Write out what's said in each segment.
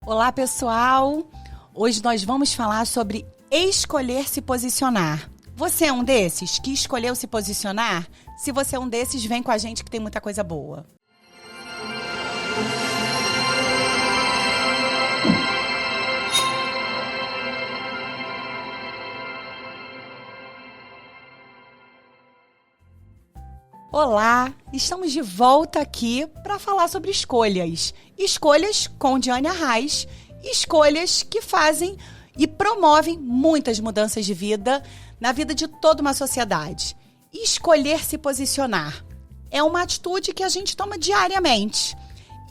Olá, pessoal! Hoje nós vamos falar sobre escolher se posicionar. Você é um desses que escolheu se posicionar? Se você é um desses, vem com a gente que tem muita coisa boa. Olá, estamos de volta aqui para falar sobre escolhas. Escolhas com Diane Arraes, escolhas que fazem e promovem muitas mudanças de vida na vida de toda uma sociedade. Escolher se posicionar é uma atitude que a gente toma diariamente.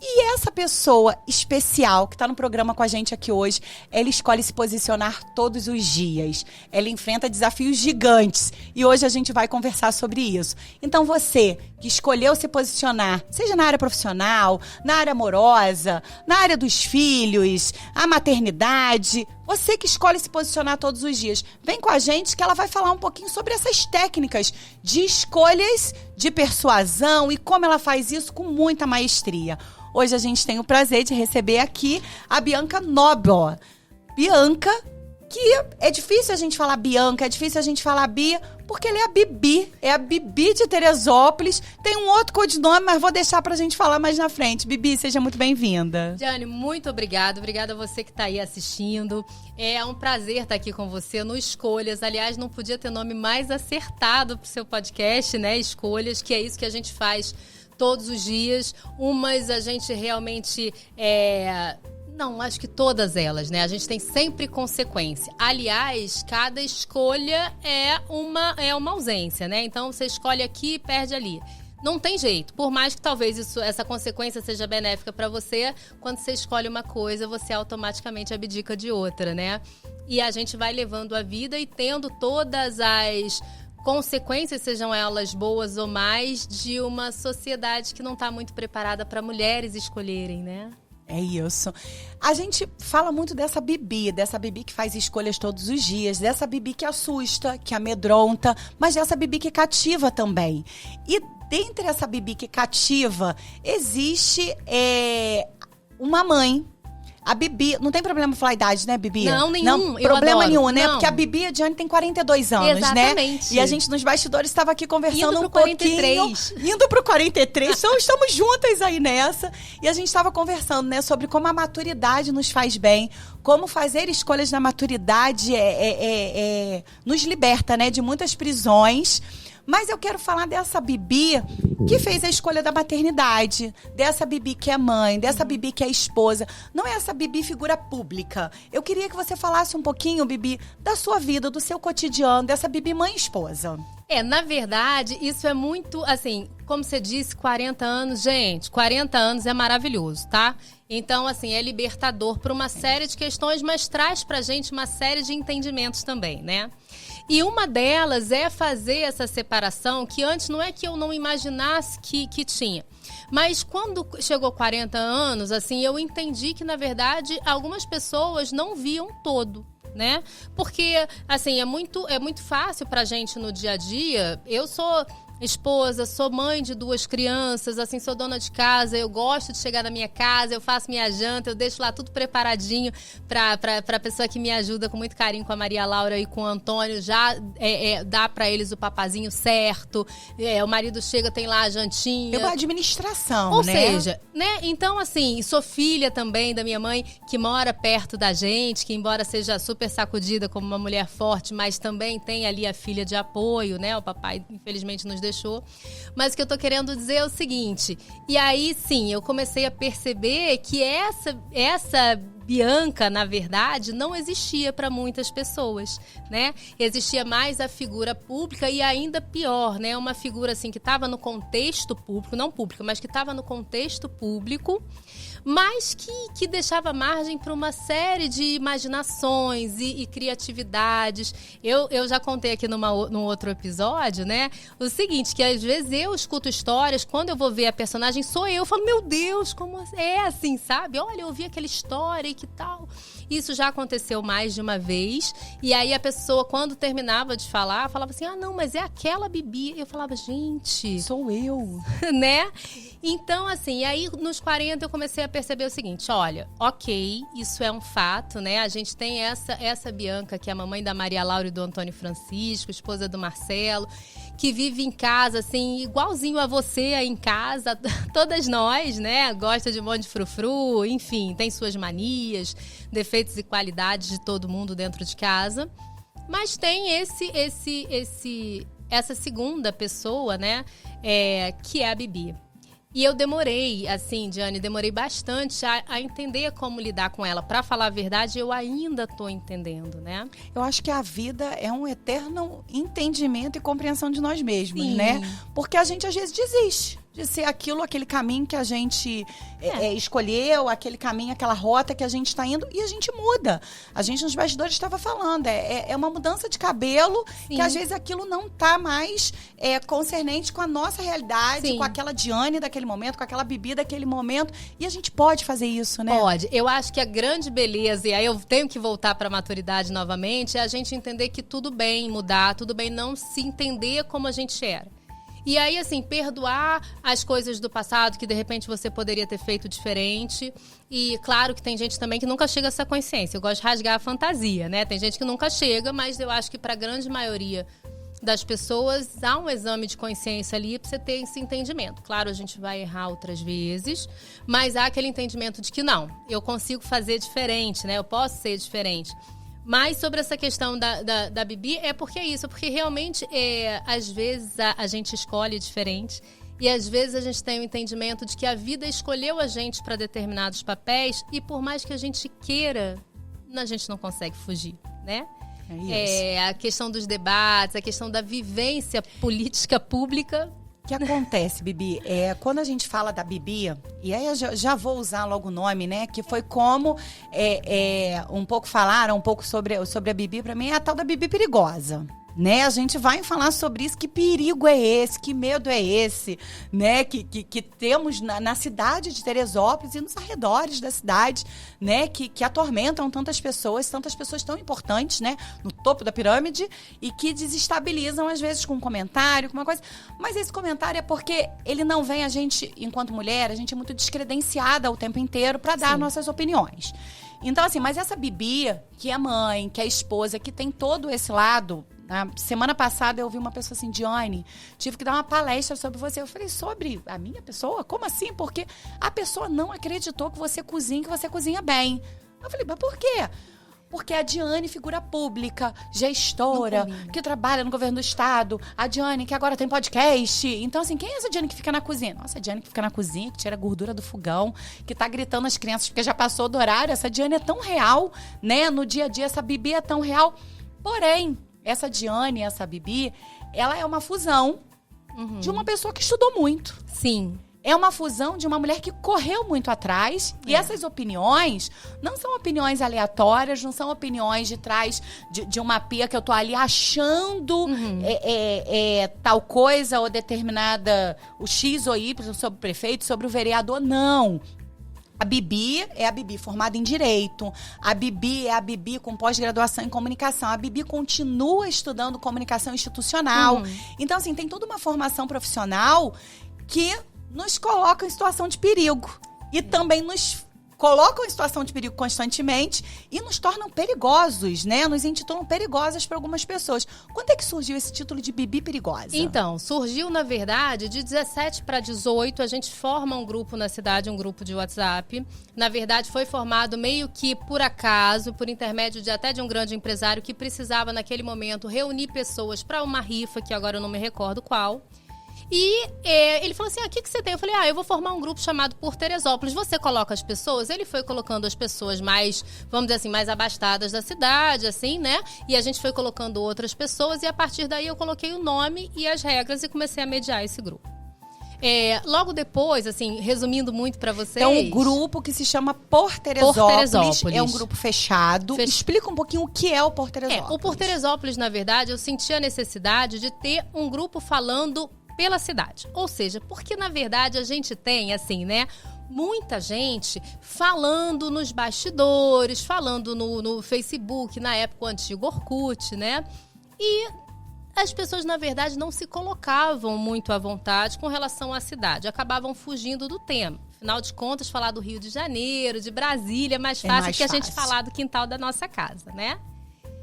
E essa pessoa especial que está no programa com a gente aqui hoje, ela escolhe se posicionar todos os dias. Ela enfrenta desafios gigantes e hoje a gente vai conversar sobre isso. Então você que escolheu se posicionar, seja na área profissional, na área amorosa, na área dos filhos, a maternidade, você que escolhe se posicionar todos os dias, vem com a gente que ela vai falar um pouquinho sobre essas técnicas de escolhas, de persuasão e como ela faz isso com muita maestria. Hoje a gente tem o prazer de receber aqui a Bianca Noble. Bianca, que é difícil a gente falar Bianca, é difícil a gente falar Bia, porque ela é a Bibi. É a Bibi de Teresópolis. Tem um outro codinome, mas vou deixar pra gente falar mais na frente. Bibi, seja muito bem-vinda. Diane, muito obrigada. Obrigada a você que tá aí assistindo. É um prazer estar aqui com você no Escolhas. Aliás, não podia ter nome mais acertado pro seu podcast, né? Escolhas, que é isso que a gente faz todos os dias. Umas a gente realmente Não, acho que todas elas, né? A gente tem sempre consequência. Aliás, cada escolha é uma ausência, né? Então, você escolhe aqui e perde ali. Não tem jeito. Por mais que talvez essa consequência seja benéfica para você, quando você escolhe uma coisa, você automaticamente abdica de outra, né? E a gente vai levando a vida e tendo todas as consequências, sejam elas boas ou mais, de uma sociedade que não está muito preparada para mulheres escolherem, né? É isso. A gente fala muito dessa Bibi que faz escolhas todos os dias, dessa Bibi que assusta, que amedronta, mas dessa Bibi que cativa também. E dentre essa Bibi que cativa, existe uma mãe. A Bibi, não tem problema falar a idade, né, Bibi? Não, nenhum. Não, problema nenhum, né? Não. Porque a Bibi, a Diane, tem 42 anos, exatamente, né? E a gente nos bastidores estava aqui conversando indo um pro pouquinho. 43. Indo pro 43. Então, estamos juntas aí nessa. E a gente estava conversando, né, sobre como a maturidade nos faz bem, como fazer escolhas na maturidade nos liberta, né, de muitas prisões. Mas eu quero falar dessa Bibi que fez a escolha da maternidade, dessa Bibi que é mãe, dessa Bibi que é esposa. Não é essa Bibi figura pública. Eu queria que você falasse um pouquinho, Bibi, da sua vida, do seu cotidiano, dessa Bibi mãe e esposa. Na verdade, isso é muito, assim, como você disse, 40 anos. Gente, 40 anos é maravilhoso, tá? Então, assim, é libertador por uma série de questões, mas traz pra gente uma série de entendimentos também, né? E uma delas é fazer essa separação que antes não é que eu não imaginasse que tinha. Mas quando chegou 40 anos, assim, eu entendi que, na verdade, algumas pessoas não viam todo, né? Porque, assim, é muito fácil pra gente no dia a dia. Eu sou esposa, sou mãe de 2 crianças, assim, sou dona de casa, eu gosto de chegar na minha casa, eu faço minha janta, eu deixo lá tudo preparadinho pra pessoa que me ajuda com muito carinho, com a Maria Laura e com o Antônio, já dá pra eles o papazinho certo, o marido chega, tem lá a jantinha. É uma administração, ou né? Ou seja, né? Então, assim, sou filha também da minha mãe, que mora perto da gente, que embora seja super sacudida como uma mulher forte, mas também tem ali a filha de apoio, né? O papai, infelizmente, nos deixou. Mas o que eu tô querendo dizer é o seguinte, e aí sim, eu comecei a perceber que essa Bianca, na verdade, não existia para muitas pessoas, né? Existia mais a figura pública e ainda pior, né? Uma figura assim que estava no contexto público, não pública, mas que estava no contexto público, mas que deixava margem para uma série de imaginações e criatividades. Eu já contei aqui num outro episódio, né? O seguinte, que às vezes eu escuto histórias, quando eu vou ver a personagem, sou eu falo, meu Deus, como é assim, sabe? Olha, eu ouvi aquela história que tal. Isso já aconteceu mais de uma vez. E aí a pessoa, quando terminava de falar, falava assim, não, mas é aquela Bibi. Eu falava, gente... Sou eu. Né? Então, assim, aí nos 40 eu comecei a perceber o seguinte, olha, ok, isso é um fato, né? A gente tem essa Bianca, que é a mamãe da Maria Laura e do Antônio Francisco, esposa do Marcelo, que vive em casa, assim, igualzinho a você aí em casa, todas nós, né? Gosta de um monte de frufru, enfim, tem suas manias, defeitos e qualidades de todo mundo dentro de casa. Mas tem essa segunda pessoa, né? Que é a Bibi. E eu demorei, assim, Diane, demorei bastante a entender como lidar com ela. Pra falar a verdade, eu ainda tô entendendo, né? Eu acho que a vida é um eterno entendimento e compreensão de nós mesmos, Sim. né? Porque a gente, às vezes, desiste de ser aquele caminho que a gente escolheu, aquele caminho, aquela rota que a gente está indo, e a gente muda. A gente, nos bastidores, estava falando, é uma mudança de cabelo, Sim. que às vezes aquilo não está mais concernente com a nossa realidade, Sim. com aquela Diane daquele momento, com aquela Bibi daquele momento, e a gente pode fazer isso, né? Pode. Eu acho que a grande beleza, e aí eu tenho que voltar para a maturidade novamente, é a gente entender que tudo bem mudar, tudo bem não se entender como a gente era. E aí, assim, perdoar as coisas do passado que, de repente, você poderia ter feito diferente. E, claro, que tem gente também que nunca chega a essa consciência. Eu gosto de rasgar a fantasia, né? Tem gente que nunca chega, mas eu acho que, para a grande maioria das pessoas, há um exame de consciência ali para você ter esse entendimento. Claro, a gente vai errar outras vezes, mas há aquele entendimento de que, não, eu consigo fazer diferente, né? Eu posso ser diferente. Mas sobre essa questão da Bibi, é porque é isso. Porque realmente, às vezes, a gente escolhe diferente. E às vezes a gente tem o entendimento de que a vida escolheu a gente para determinados papéis. E por mais que a gente queira, a gente não consegue fugir, né? É isso. A questão dos debates, a questão da vivência política pública. O que acontece, Bibi? Quando a gente fala da Bibi, e aí eu já vou usar logo o nome, né? Que foi como um pouco falaram um pouco sobre a Bibi, pra mim é a tal da Bibi perigosa. Né? A gente vai falar sobre isso, que perigo é esse, que medo é esse, né? Que temos na cidade de Teresópolis e nos arredores da cidade, né? Que atormentam tantas pessoas tão importantes, né? No topo da pirâmide, e que desestabilizam, às vezes, com um comentário, com uma coisa. Mas esse comentário é porque ele não vem, a gente, enquanto mulher, a gente é muito descredenciada o tempo inteiro para dar nossas opiniões. Então, assim, mas essa Bibi, que é mãe, que é esposa, que tem todo esse lado. Na semana passada eu vi uma pessoa assim, Diane, tive que dar uma palestra sobre você. Eu falei, sobre a minha pessoa? Como assim? Porque a pessoa não acreditou que você cozinha bem. Eu falei, mas por quê? Porque a Diane, figura pública, gestora, que trabalha no governo do estado. A Diane, que agora tem podcast. Então, assim, quem é essa Diane que fica na cozinha? Nossa, a Diane que fica na cozinha, que tira a gordura do fogão, que tá gritando às crianças porque já passou do horário. Essa Diane é tão real, né? No dia a dia, essa Bibi é tão real. Porém, essa Diane, essa Bibi, ela é uma fusão de uma pessoa que estudou muito. Sim. É uma fusão de uma mulher que correu muito atrás. E essas opiniões não são opiniões aleatórias, não são opiniões de trás de uma pia que eu tô ali achando tal coisa ou determinada, o X ou Y sobre o prefeito, sobre o vereador. Não. A Bibi é a Bibi formada em Direito. A Bibi é a Bibi com pós-graduação em Comunicação. A Bibi continua estudando Comunicação Institucional. Então, assim, tem toda uma formação profissional que nos coloca em situação de perigo. E também nos colocam em situação de perigo constantemente e nos tornam perigosos, né? Nos intitulam perigosas para algumas pessoas. Quando é que surgiu esse título de Bibi perigosa? Então, surgiu, na verdade, de 17 para 18, a gente forma um grupo na cidade, um grupo de WhatsApp. Na verdade, foi formado meio que por acaso, por intermédio até de um grande empresário que precisava, naquele momento, reunir pessoas para uma rifa, que agora eu não me recordo qual. E ele falou assim, o que você tem? Eu falei, eu vou formar um grupo chamado Por Teresópolis. Você coloca as pessoas? Ele foi colocando as pessoas mais, vamos dizer assim, mais abastadas da cidade, assim, né? E a gente foi colocando outras pessoas e a partir daí eu coloquei o nome e as regras e comecei a mediar esse grupo. Logo depois, assim, resumindo muito pra vocês... É um grupo que se chama Por Teresópolis. É um grupo fechado. Explica um pouquinho o que é o Por Teresópolis. O Por Teresópolis, na verdade, eu senti a necessidade de ter um grupo falando pela cidade. Ou seja, porque na verdade a gente tem, assim, né, muita gente falando nos bastidores, falando no Facebook, na época o antigo Orkut, né? E as pessoas, na verdade, não se colocavam muito à vontade com relação à cidade. Acabavam fugindo do tema. Afinal de contas, falar do Rio de Janeiro, de Brasília, é mais fácil que a gente falar do quintal da nossa casa, né?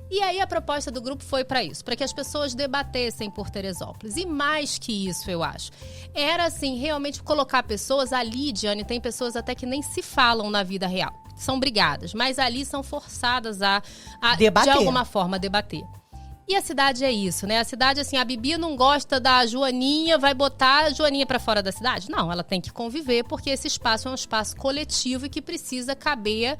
E aí a proposta do grupo foi para isso, para que as pessoas debatessem por Teresópolis. E mais que isso, eu acho. Era, assim, realmente colocar pessoas ali, Diane, tem pessoas até que nem se falam na vida real. São brigadas, mas ali são forçadas a de alguma forma, debater. E a cidade é isso, né? A cidade, assim, a Bibi não gosta da Joaninha, vai botar a Joaninha pra fora da cidade? Não, ela tem que conviver, porque esse espaço é um espaço coletivo e que precisa caber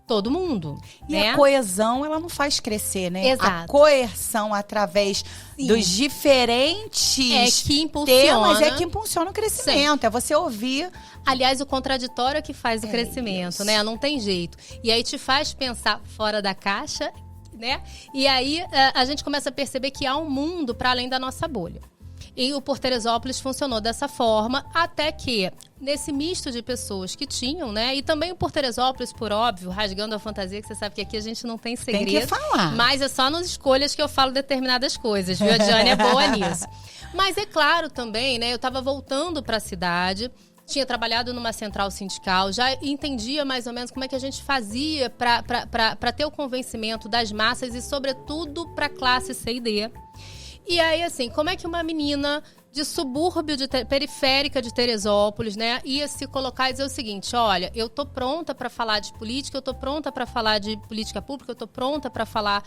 todo mundo, e né? A coesão, ela não faz crescer, né? Exato. A coerção através dos diferentes que impulsiona. temas é que impulsiona o crescimento. Sim. É você ouvir. Aliás, o contraditório é que faz o crescimento, né? Não tem jeito. E aí te faz pensar fora da caixa, né? E aí a gente começa a perceber que há um mundo para além da nossa bolha. E o Por Teresópolis funcionou dessa forma, até que, nesse misto de pessoas que tinham, né? E também o Por Teresópolis, por óbvio, rasgando a fantasia, que você sabe que aqui a gente não tem segredo. Tem que falar. Mas é só nas escolhas que eu falo determinadas coisas, viu? A Diane é boa nisso. Mas é claro também, né? Eu estava voltando para a cidade, tinha trabalhado numa central sindical, já entendia mais ou menos como é que a gente fazia para ter o convencimento das massas e, sobretudo, para a classe C e D. E aí, assim, como é que uma menina de subúrbio, periférica de Teresópolis, né, ia se colocar e dizer o seguinte: olha, eu tô pronta para falar de política, eu tô pronta para falar de política pública, eu tô pronta para falar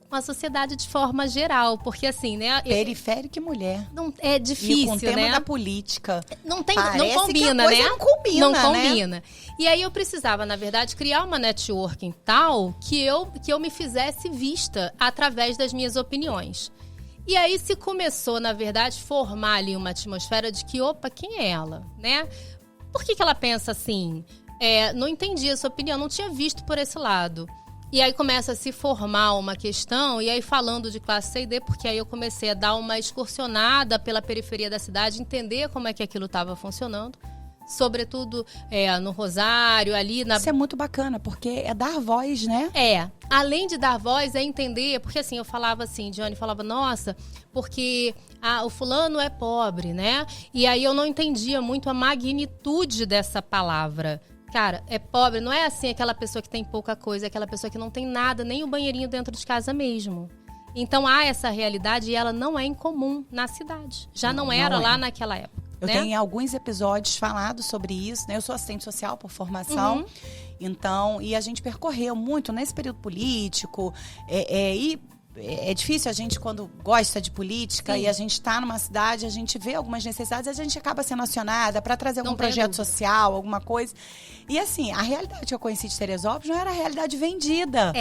com a sociedade de forma geral, porque assim, né? Periférica e mulher. Não, é difícil, e com o tema né? da política. Não combina, que a né? coisa não combina, Não né? combina. E aí eu precisava, na verdade, criar uma networking tal que eu me fizesse vista através das minhas opiniões. E aí se começou, na verdade, formar ali uma atmosfera de que, opa, quem é ela, né? Por que ela pensa assim? Não entendi a sua opinião, não tinha visto por esse lado. E aí começa a se formar uma questão, e aí falando de classe C e D, porque aí eu comecei a dar uma excursionada pela periferia da cidade, entender como é que aquilo estava funcionando. Sobretudo no Rosário, ali na... Isso é muito bacana, porque é dar voz, né? Além de dar voz, é entender, porque assim, eu falava assim, Diane falava, nossa, porque o fulano é pobre, né? E aí eu não entendia muito a magnitude dessa palavra. Cara, é pobre, não é assim aquela pessoa que tem pouca coisa, é aquela pessoa que não tem nada, nem o banheirinho dentro de casa mesmo. Então há essa realidade e ela não é incomum na cidade. Já não era lá naquela época. Eu tenho em alguns episódios falado sobre isso, né? Eu sou assistente social por formação, então, e a gente percorreu muito nesse período político, e é difícil a gente, quando gosta de política e a gente está numa cidade, a gente vê algumas necessidades e a gente acaba sendo acionada para trazer algum projeto social, alguma coisa. E assim, a realidade que eu conheci de Teresópolis não era a realidade vendida.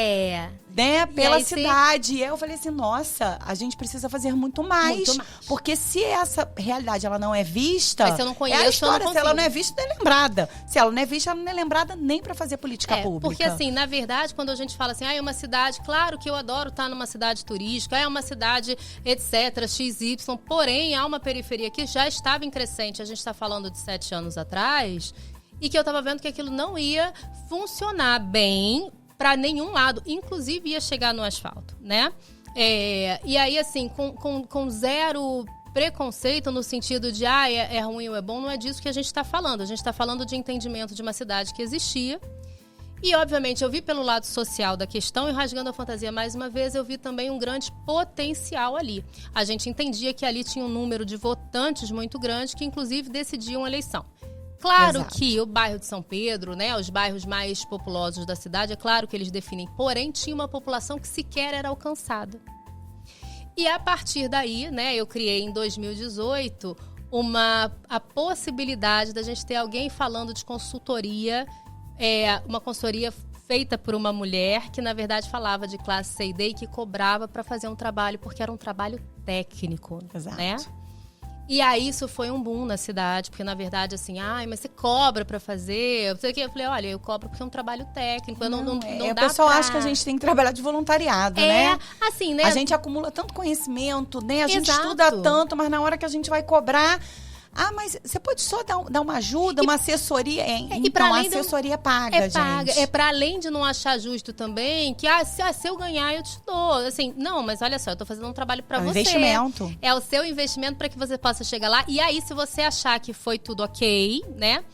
Né, pela cidade. E eu falei assim, nossa, a gente precisa fazer muito mais. Porque se essa realidade ela não é vista, mas se eu não conheço, a história, eu não se ela não é vista, não é lembrada. Se ela não é vista, ela não é lembrada nem para fazer política pública. Porque assim, na verdade, quando a gente fala assim, é uma cidade, claro que eu adoro estar numa cidade turística, é uma cidade, etc, XY, porém, há uma periferia que já estava em crescente, a gente está falando de 7 anos atrás, e que eu estava vendo que aquilo não ia funcionar bem para nenhum lado, inclusive ia chegar no asfalto, né? E aí, assim, com zero preconceito no sentido de é ruim ou é bom, não é disso que a gente está falando. A gente está falando de entendimento de uma cidade que existia. E, obviamente, eu vi pelo lado social da questão e, rasgando a fantasia mais uma vez, eu vi também um grande potencial ali. A gente entendia que ali tinha um número de votantes muito grande que, inclusive, decidiam a eleição. Claro que o bairro de São Pedro, né, os bairros mais populosos da cidade, é claro que eles definem, porém tinha uma população que sequer era alcançada. E a partir daí, né, eu criei em 2018 a possibilidade da gente ter alguém falando de consultoria, uma consultoria feita por uma mulher que na verdade falava de classe C e D e que cobrava para fazer um trabalho, porque era um trabalho técnico, né? E aí isso foi um boom na cidade, porque na verdade assim, mas você cobra pra fazer, não sei o quê. Eu falei, olha, eu cobro porque é um trabalho técnico, não dá o pessoal acha que a gente tem que trabalhar de voluntariado, né? Assim, né? A gente acumula tanto conhecimento, né? A gente estuda tanto, mas na hora que a gente vai cobrar, mas você pode só dar uma ajuda, uma assessoria? E pra além assessoria paga, gente. Pra além de não achar justo também, que se eu ganhar, eu te dou. Assim, não, mas olha só, eu tô fazendo um trabalho pra você. Investimento. É o seu investimento pra que você possa chegar lá. E aí, se você achar que foi tudo ok, né?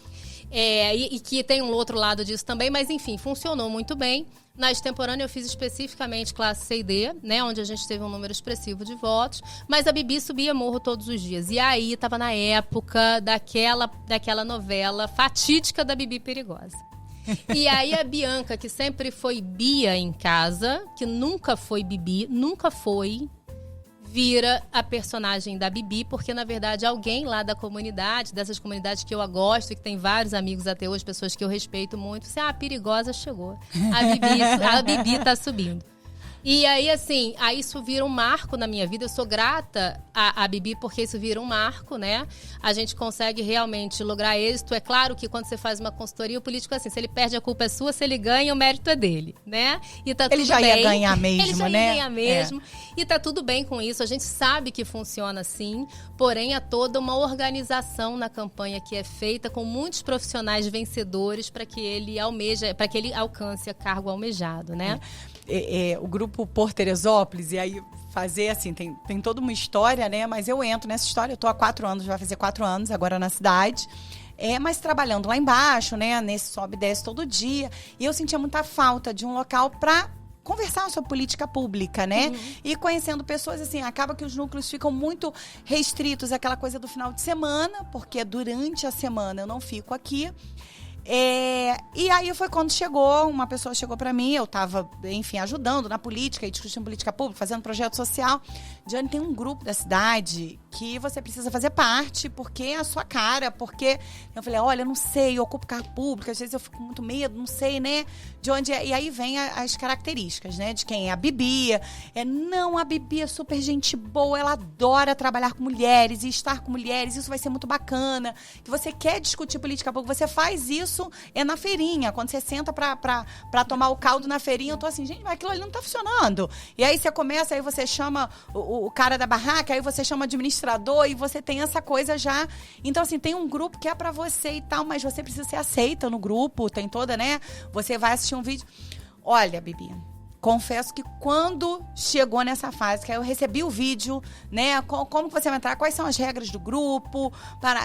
E que tem um outro lado disso também, mas enfim, funcionou muito bem. Na extemporânea eu fiz especificamente classe C e D, né, onde a gente teve um número expressivo de votos, mas a Bibi subia morro todos os dias. E aí tava na época daquela novela fatídica da Bibi Perigosa. E aí a Bianca, que sempre foi Bia em casa, que nunca foi Bibi, nunca foi, vira a personagem da Bibi, porque, na verdade, alguém lá da comunidade, dessas comunidades que eu gosto e que tem vários amigos até hoje, pessoas que eu respeito muito, disse, a Perigosa chegou. A Bibi tá subindo. E aí, assim, isso vira um marco na minha vida. Eu sou grata à Bibi porque isso vira um marco, né? A gente consegue realmente lograr êxito. É claro que quando você faz uma consultoria, o político, assim, se ele perde, a culpa é sua, se ele ganha, o mérito é dele, né? E tá tudo bem. Ele já ia ganhar mesmo, né? Ele já ia ganhar mesmo. E tá tudo bem com isso. A gente sabe que funciona assim, porém há toda uma organização na campanha que é feita com muitos profissionais vencedores para que ele alcance o cargo almejado, né? O grupo Por Teresópolis, e aí fazer assim, tem toda uma história, né? Mas eu entro nessa história, eu tô há 4 anos, vai fazer 4 anos agora na cidade. Mas trabalhando lá embaixo, né? Nesse sobe e desce todo dia. E eu sentia muita falta de um local para conversar sobre política pública, né? E conhecendo pessoas, assim, acaba que os núcleos ficam muito restritos àquela coisa do final de semana, porque durante a semana eu não fico aqui. E aí foi quando uma pessoa chegou para mim, eu estava, enfim, ajudando na política e discutindo política pública, fazendo projeto social. Diane, tem um grupo da cidade que você precisa fazer parte, porque é a sua cara, porque... Eu falei, olha, eu não sei, eu ocupo cargo público, às vezes eu fico com muito medo, não sei, né, de onde é. E aí vem as características, né, de quem é a Bibi. Não, a Bibi é super gente boa, ela adora trabalhar com mulheres e estar com mulheres, isso vai ser muito bacana. Que você quer discutir política pública, você faz isso na feirinha, quando você senta pra tomar o caldo na feirinha, eu tô assim, gente, mas aquilo ali não tá funcionando. E aí você começa, aí você chama o cara da barraca, aí você chama o administrador e você tem essa coisa já. Então, assim, tem um grupo que é pra você e tal, mas você precisa ser aceita no grupo, tem toda, né? Você vai assistir um vídeo. Olha, Bibi, confesso que quando chegou nessa fase, que aí eu recebi o vídeo, né? Como que você vai entrar? Quais são as regras do grupo?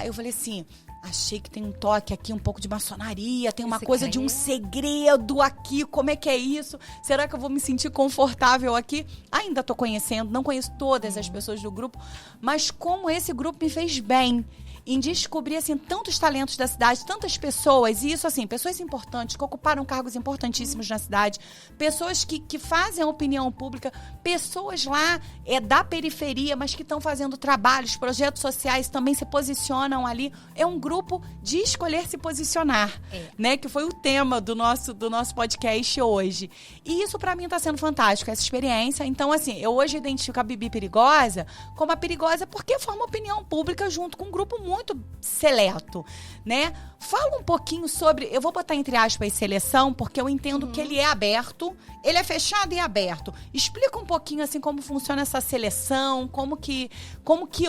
Eu falei assim... Achei que tem um toque aqui, um pouco de maçonaria, tem uma coisa de um segredo aqui, como é que é isso? Será que eu vou me sentir confortável aqui? Ainda tô conhecendo, não conheço todas as pessoas do grupo, mas como esse grupo me fez bem em descobrir, assim, tantos talentos da cidade, tantas pessoas, e isso, assim, pessoas importantes, que ocuparam cargos importantíssimos na cidade, pessoas que fazem a opinião pública, pessoas lá da periferia, mas que estão fazendo trabalhos, projetos sociais, também se posicionam ali. É um grupo de escolher se posicionar, né? Que foi o tema do nosso podcast hoje. E isso, pra mim, tá sendo fantástico, essa experiência. Então, assim, eu hoje identifico a Bibi Perigosa como a Perigosa porque forma opinião pública junto com um grupo muito seleto, né? Fala um pouquinho sobre, eu vou botar entre aspas seleção, porque eu entendo que ele é aberto, ele é fechado e aberto. Explica um pouquinho assim como funciona essa seleção, como que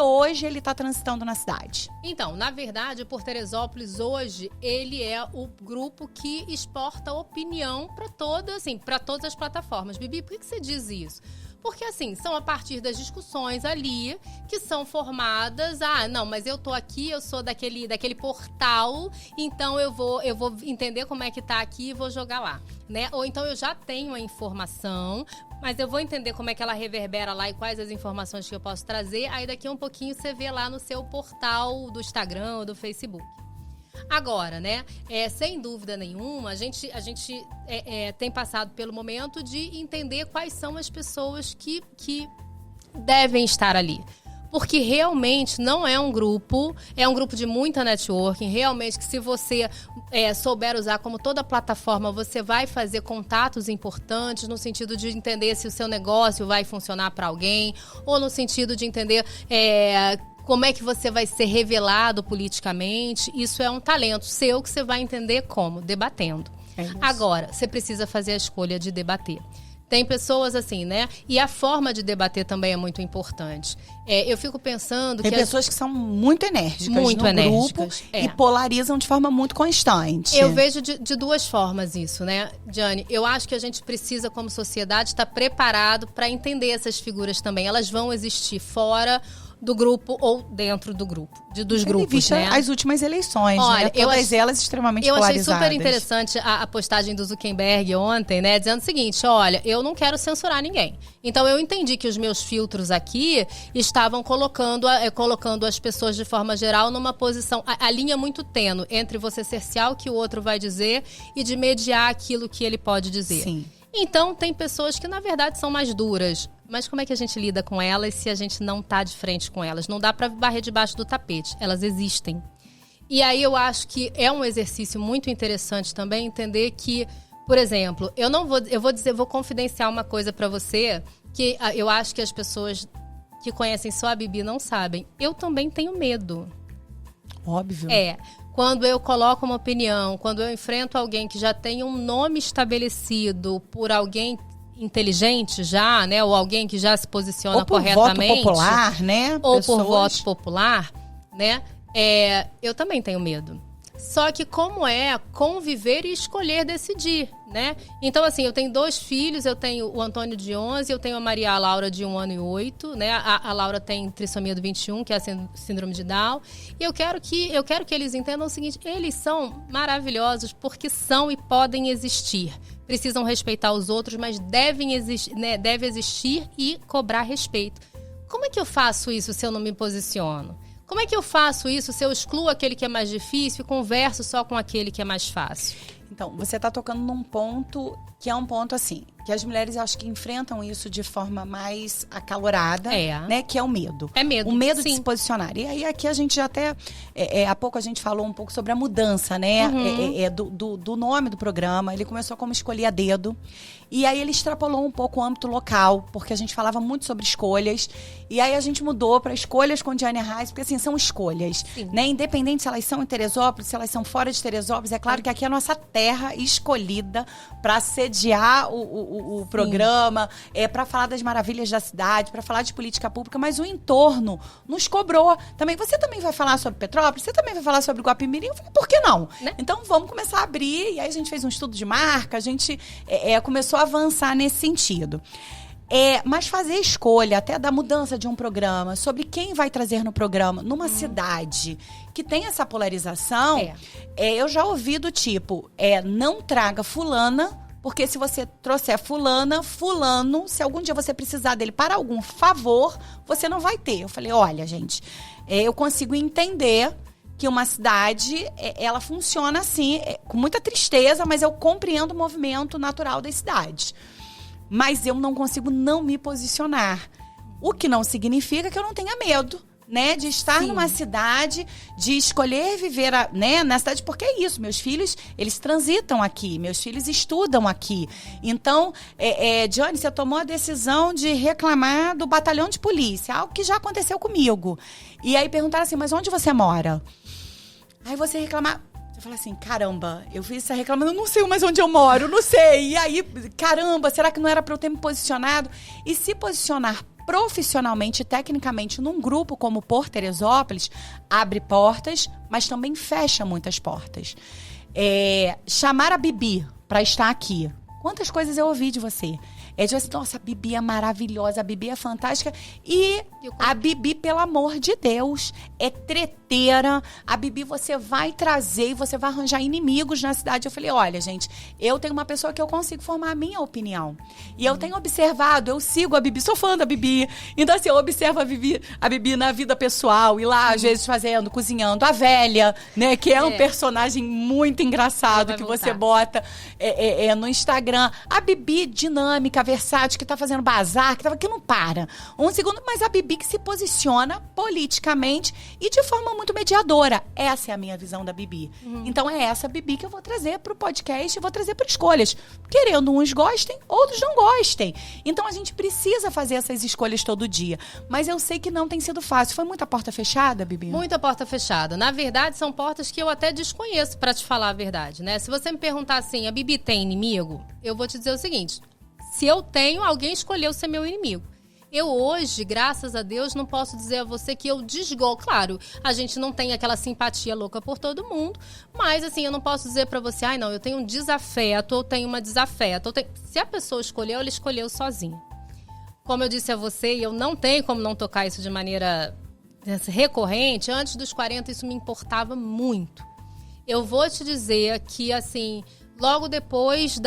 hoje ele está transitando na cidade. Então, na verdade, o Por Teresópolis hoje, ele é o grupo que exporta opinião para todas as plataformas. Bibi, por que você diz isso? Porque, assim, são a partir das discussões ali que são formadas. Não, mas eu tô aqui, eu sou daquele portal, então eu vou entender como é que tá aqui e vou jogar lá, né? Ou então eu já tenho a informação, mas eu vou entender como é que ela reverbera lá e quais as informações que eu posso trazer. Aí daqui a um pouquinho você vê lá no seu portal do Instagram ou do Facebook. Agora, né, sem dúvida nenhuma, a gente tem passado pelo momento de entender quais são as pessoas que devem estar ali. Porque realmente não é um grupo de muita networking, realmente que se você souber usar como toda plataforma, você vai fazer contatos importantes no sentido de entender se o seu negócio vai funcionar para alguém, ou no sentido de entender... como é que você vai ser revelado politicamente. Isso é um talento seu que você vai entender como? Debatendo. Agora, você precisa fazer a escolha de debater. Tem pessoas assim, né? E a forma de debater também é muito importante. Eu fico pensando Tem que... pessoas que são muito enérgicas Muito no enérgicas, grupo e polarizam de forma muito constante. Eu vejo de duas formas isso, né, Diane? Eu acho que a gente precisa, como sociedade, estar preparado para entender essas figuras também. Elas vão existir fora do grupo ou dentro do grupo, dos grupos, vista né? as últimas eleições, Olha, né? Todas elas extremamente polarizadas. Eu achei super interessante a postagem do Zuckerberg ontem, né? Dizendo o seguinte, olha, eu não quero censurar ninguém. Então, eu entendi que os meus filtros aqui estavam colocando as pessoas, de forma geral, numa posição... A linha muito tênue entre você cercear o que o outro vai dizer e de mediar aquilo que ele pode dizer. Sim. Então, tem pessoas que, na verdade, são mais duras. Mas como é que a gente lida com elas se a gente não tá de frente com elas? Não dá para varrer debaixo do tapete. Elas existem. E aí eu acho que é um exercício muito interessante também entender que, por exemplo, vou confidenciar uma coisa para você que eu acho que as pessoas que conhecem só a Bibi não sabem. Eu também tenho medo. Óbvio. Quando eu coloco uma opinião, quando eu enfrento alguém que já tem um nome estabelecido por alguém inteligente já, né? Ou alguém que já se posiciona corretamente. Ou por voto popular, né? Ou por voto popular, né? Eu também tenho medo. Só que como é conviver e escolher decidir, né? Então, assim, eu tenho 2 filhos, eu tenho o Antônio de 11, eu tenho a Maria Laura de 1 ano e 8, né? A Laura tem trissomia do 21, que é a síndrome de Down. E eu quero que eles entendam o seguinte, eles são maravilhosos porque são e podem existir. Precisam respeitar os outros, mas devem existir, né? Deve existir e cobrar respeito. Como é que eu faço isso se eu não me posiciono? Como é que eu faço isso se eu excluo aquele que é mais difícil e converso só com aquele que é mais fácil? Então, você está tocando num ponto que é um ponto assim, que as mulheres acho que enfrentam isso de forma mais acalorada, né? Que é o medo. É medo. O medo sim. de se posicionar. E aí aqui a gente já até, há pouco a gente falou um pouco sobre a mudança, né? Do nome do programa. Ele começou como Escolhi a Dedo. E aí ele extrapolou um pouco o âmbito local, porque a gente falava muito sobre escolhas. E aí a gente mudou para Escolhas com Diane Arraes, porque assim, são escolhas, né? Independente se elas são em Teresópolis, se elas são fora de Teresópolis. É claro que aqui é a nossa terra escolhida para sediar o programa, para falar das maravilhas da cidade, para falar de política pública, mas o entorno nos cobrou. Também, você também vai falar sobre Petrópolis, você também vai falar sobre Guapimirim. Eu falei, por que não? Né? Então vamos começar a abrir. E aí a gente fez um estudo de marca, a gente começou a avançar nesse sentido. Mas fazer escolha até da mudança de um programa, sobre quem vai trazer no programa, numa cidade que tem essa polarização, eu já ouvi do tipo, não traga fulana, porque se você trouxer fulano, se algum dia você precisar dele para algum favor, você não vai ter. Eu falei, olha, gente, eu consigo entender que uma cidade, ela funciona assim, com muita tristeza, mas eu compreendo o movimento natural das cidades. Mas eu não consigo não me posicionar. O que não significa que eu não tenha medo, né? De estar numa cidade, de escolher viver na cidade, porque é isso. Meus filhos, eles transitam aqui. Meus filhos estudam aqui. Então, Diane, você tomou a decisão de reclamar do batalhão de polícia. Algo que já aconteceu comigo. E aí perguntaram assim, mas onde você mora? Aí você reclamar... Eu falei assim, caramba, eu fiz essa reclamação, eu não sei mais onde eu moro, não sei. E aí, caramba, será que não era para eu ter me posicionado? E se posicionar profissionalmente e tecnicamente num grupo como Por Teresópolis, abre portas, mas também fecha muitas portas. Chamar a Bibi para estar aqui. Quantas coisas eu ouvi de você? De assim, nossa, a Bibi é maravilhosa, a Bibi é fantástica. E a Bibi, pelo amor de Deus, é treteira. A Bibi você vai trazer e você vai arranjar inimigos na cidade. Eu falei, olha, gente, eu tenho uma pessoa que eu consigo formar a minha opinião. E eu tenho observado, eu sigo a Bibi, sou fã da Bibi. Então, assim, eu observo a Bibi na vida pessoal. E lá, às vezes, cozinhando. A velha, né, que é um personagem muito engraçado que você bota no Instagram. A Bibi dinâmica, versátil, que tá fazendo bazar, que não para. Um segundo, mas a Bibi que se posiciona politicamente e de forma muito mediadora. Essa é a minha visão da Bibi. Então é essa Bibi que eu vou trazer pro podcast e vou trazer para escolhas. Querendo, uns gostem, outros não gostem. Então a gente precisa fazer essas escolhas todo dia. Mas eu sei que não tem sido fácil. Foi muita porta fechada, Bibi? Muita porta fechada. Na verdade, são portas que eu até desconheço, para te falar a verdade, né? Se você me perguntar assim, a Bibi tem inimigo? Eu vou te dizer o seguinte... Se eu tenho, alguém escolheu ser meu inimigo. Eu hoje, graças a Deus, não posso dizer a você que eu desgosto. Claro, a gente não tem aquela simpatia louca por todo mundo, mas assim, eu não posso dizer pra você, ai não, eu tenho um desafeto, ou tenho uma desafeto. Se a pessoa escolheu, ela escolheu sozinha. Como eu disse a você, eu não tenho como não tocar isso de maneira recorrente. Antes dos 40, isso me importava muito. Eu vou te dizer que, assim, logo depois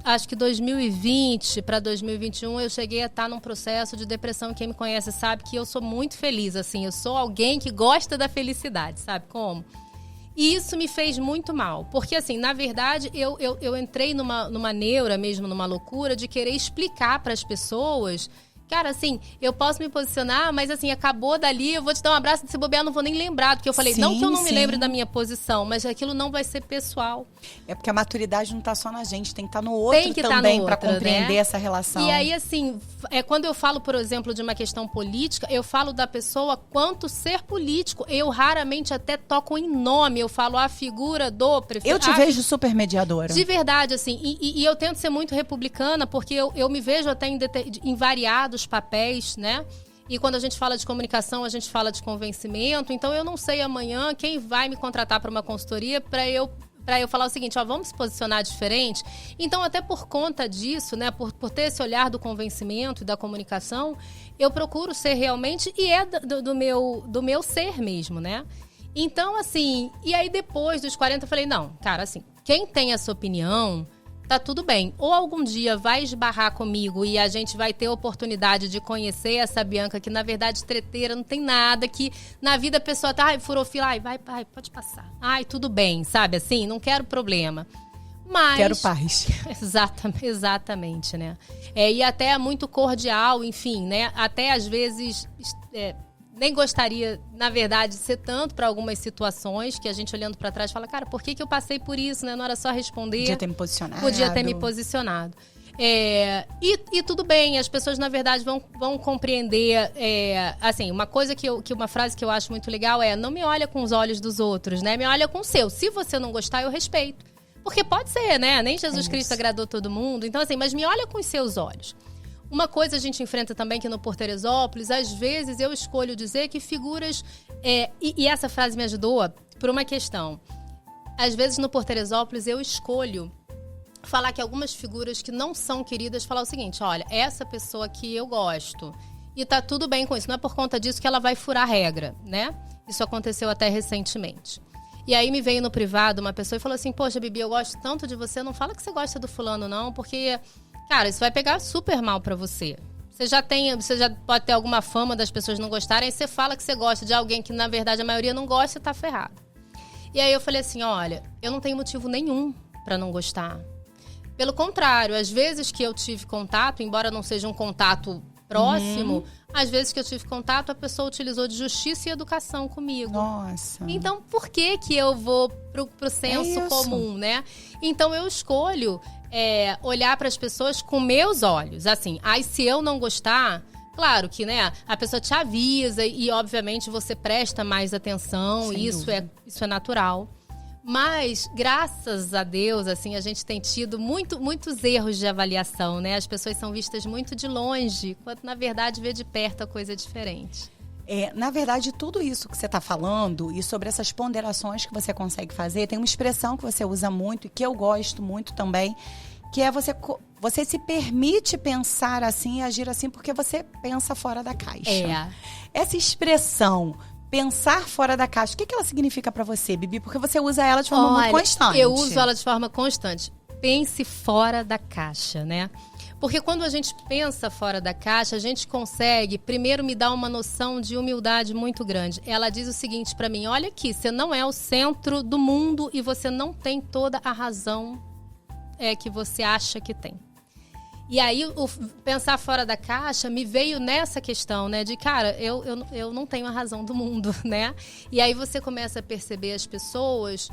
acho que 2020 para 2021, eu cheguei a estar num processo de depressão. Quem me conhece sabe que eu sou muito feliz, assim. Eu sou alguém que gosta da felicidade, sabe como? E isso me fez muito mal. Porque, assim, na verdade, eu entrei numa neura mesmo, numa loucura de querer explicar para as pessoas... Cara, assim, eu posso me posicionar, mas assim, acabou dali, eu vou te dar um abraço, se bobear, eu não vou nem lembrar. Porque eu falei, não que eu não me lembre da minha posição, mas aquilo não vai ser pessoal. É porque a maturidade não tá só na gente, tem que estar no outro também, para compreender, né, essa relação. E aí, assim, quando eu falo, por exemplo, de uma questão política, eu falo da pessoa quanto ser político. Eu raramente até toco em nome, eu falo a figura do prefeito. Eu te vejo super mediadora. De verdade, assim, e eu tento ser muito republicana, porque eu me vejo até em variados papéis, né? E quando a gente fala de comunicação, a gente fala de convencimento. Então, eu não sei amanhã quem vai me contratar para uma consultoria para eu falar o seguinte, ó, vamos se posicionar diferente. Então, até por conta disso, né, por ter esse olhar do convencimento e da comunicação, eu procuro ser realmente, e é do meu ser mesmo, né? Então, assim, e aí depois dos 40, eu falei, não, cara, assim, quem tem essa opinião... Tá tudo bem. Ou algum dia vai esbarrar comigo e a gente vai ter a oportunidade de conhecer essa Bianca, que na verdade treteira, não tem nada, que na vida a pessoa tá, ai, furou fila, ai, vai, pode passar. Ai, tudo bem, sabe assim? Não quero problema. Mas... Quero paz. Exatamente, né? E até é muito cordial, enfim, né? Até às vezes... nem gostaria, na verdade, de ser tanto para algumas situações que a gente olhando para trás fala, cara, por que eu passei por isso, né? Não era só responder. Podia ter me posicionado. Podia ter me posicionado. E tudo bem, as pessoas, na verdade, vão compreender. Assim, uma frase que eu acho muito legal é: não me olha com os olhos dos outros, né? Me olha com o seu. Se você não gostar, eu respeito. Porque pode ser, né? Nem Jesus Cristo agradou todo mundo. Então, assim, mas me olha com os seus olhos. Uma coisa a gente enfrenta também que no Por Teresópolis, às vezes eu escolho dizer que figuras... E essa frase me ajudou por uma questão. Às vezes no Por Teresópolis eu escolho falar que algumas figuras que não são queridas, falar o seguinte, olha, essa pessoa que eu gosto e tá tudo bem com isso. Não é por conta disso que ela vai furar a regra, né? Isso aconteceu até recentemente. E aí me veio no privado uma pessoa e falou assim, poxa, Bibi, eu gosto tanto de você, não fala que você gosta do fulano não, porque... Cara, isso vai pegar super mal pra você. Você já pode ter alguma fama das pessoas não gostarem, aí você fala que você gosta de alguém que, na verdade, a maioria não gosta e tá ferrado. E aí eu falei assim, olha, eu não tenho motivo nenhum pra não gostar. Pelo contrário, às vezes que eu tive contato, embora não seja um contato próximo, às vezes que eu tive contato, a pessoa utilizou de justiça e educação comigo. Nossa. Então, por que eu vou pro senso comum, né? Então, eu escolho... olhar para as pessoas com meus olhos. Assim, aí se eu não gostar, claro que, né, a pessoa te avisa e, obviamente, você presta mais atenção. Isso é natural. Mas, graças a Deus, assim, a gente tem tido muitos erros de avaliação, né? As pessoas são vistas muito de longe, quando, na verdade, ver de perto a coisa é diferente. Na verdade, tudo isso que você está falando e sobre essas ponderações que você consegue fazer, tem uma expressão que você usa muito e que eu gosto muito também, que é você se permite pensar assim e agir assim porque você pensa fora da caixa. Essa expressão, pensar fora da caixa, o que ela significa para você, Bibi? Porque você usa ela de forma muito constante. Eu uso ela de forma constante. Pense fora da caixa, né? Porque quando a gente pensa fora da caixa, a gente consegue, primeiro, me dar uma noção de humildade muito grande. Ela diz o seguinte pra mim, olha aqui, você não é o centro do mundo e você não tem toda a razão que você acha que tem. E aí, o pensar fora da caixa me veio nessa questão, né? De, cara, eu não tenho a razão do mundo, né? E aí você começa a perceber as pessoas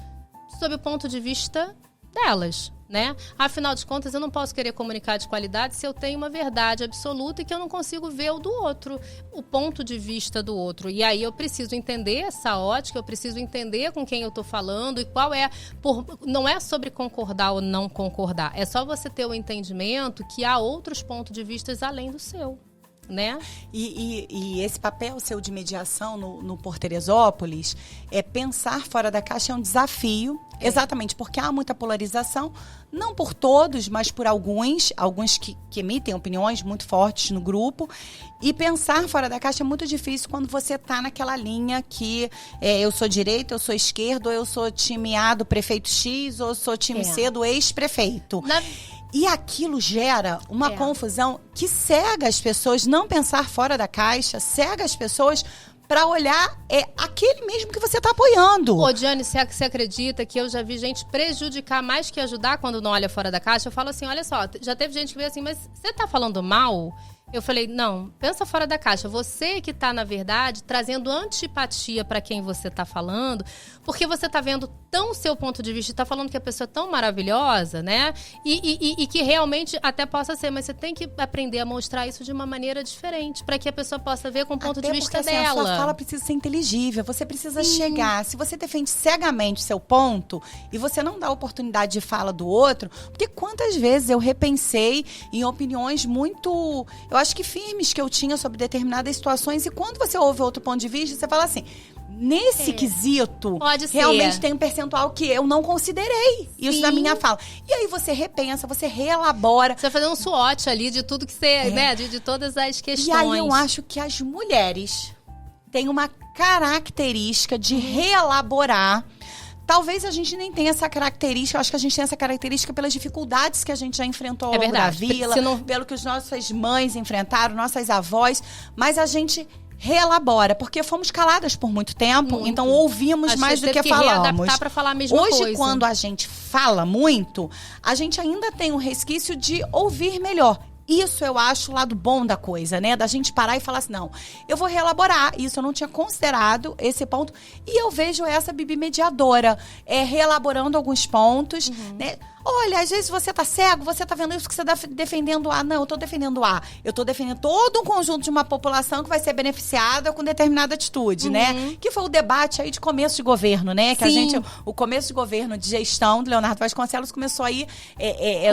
sob o ponto de vista delas, né? Afinal de contas, eu não posso querer comunicar de qualidade se eu tenho uma verdade absoluta e que eu não consigo ver o do outro, o ponto de vista do outro. E aí eu preciso entender essa ótica, eu preciso entender com quem eu tô falando e qual é... Não é sobre concordar ou não concordar, é só você ter o entendimento que há outros pontos de vista além do seu. Né? E esse papel seu de mediação no Por Teresópolis, pensar fora da caixa é um desafio, exatamente porque há muita polarização, não por todos, mas por alguns que emitem opiniões muito fortes no grupo, e pensar fora da caixa é muito difícil quando você está naquela linha que eu sou direita, eu sou esquerda, ou eu sou time A do prefeito X, ou eu sou time C do ex-prefeito. E aquilo gera uma confusão que cega as pessoas, não pensar fora da caixa, cega as pessoas para olhar aquele mesmo que você está apoiando. Ô, Diane, você acredita que eu já vi gente prejudicar mais que ajudar quando não olha fora da caixa? Eu falo assim, olha só, já teve gente que veio assim, mas você tá falando mal? Eu falei, não, pensa fora da caixa. Você que tá, na verdade, trazendo antipatia para quem você tá falando, porque você tá vendo tão o seu ponto de vista e tá falando que a pessoa é tão maravilhosa, né? E que realmente até possa ser, mas você tem que aprender a mostrar isso de uma maneira diferente, para que a pessoa possa ver com o ponto de vista porque, dela. A sua fala precisa ser inteligível, você precisa chegar. Se você defende cegamente o seu ponto e você não dá oportunidade de fala do outro, porque quantas vezes eu repensei em opiniões muito... Eu acho que firmes que eu tinha sobre determinadas situações, e quando você ouve outro ponto de vista, você fala assim, nesse quesito, realmente tem um percentual que eu não considerei isso na minha fala. E aí você repensa, você reelabora. Você vai fazer um SWOT ali de tudo que você, né, de todas as questões. E aí eu acho que as mulheres têm uma característica de reelaborar. Talvez a gente nem tenha essa característica, eu acho que a gente tem essa característica pelas dificuldades que a gente já enfrentou ao longo da vida, pelo que as nossas mães enfrentaram, nossas avós, mas a gente reelabora, porque fomos caladas por muito tempo, então ouvimos mais do que falamos. Readaptar pra falar a mesma coisa. Hoje, quando a gente fala muito, a gente ainda tem um resquício de ouvir melhor. Isso eu acho o lado bom da coisa, né? Da gente parar e falar assim, não, eu vou reelaborar. Isso eu não tinha considerado, esse ponto. E eu vejo essa Bibi mediadora, reelaborando alguns pontos, né? Olha, às vezes você tá cego, você tá vendo isso que você tá defendendo A. Não, eu tô defendendo A. Eu tô defendendo todo um conjunto de uma população que vai ser beneficiada com determinada atitude, né? Que foi o debate aí de começo de governo, né? Que o começo de governo de gestão do Leonardo Vasconcelos começou aí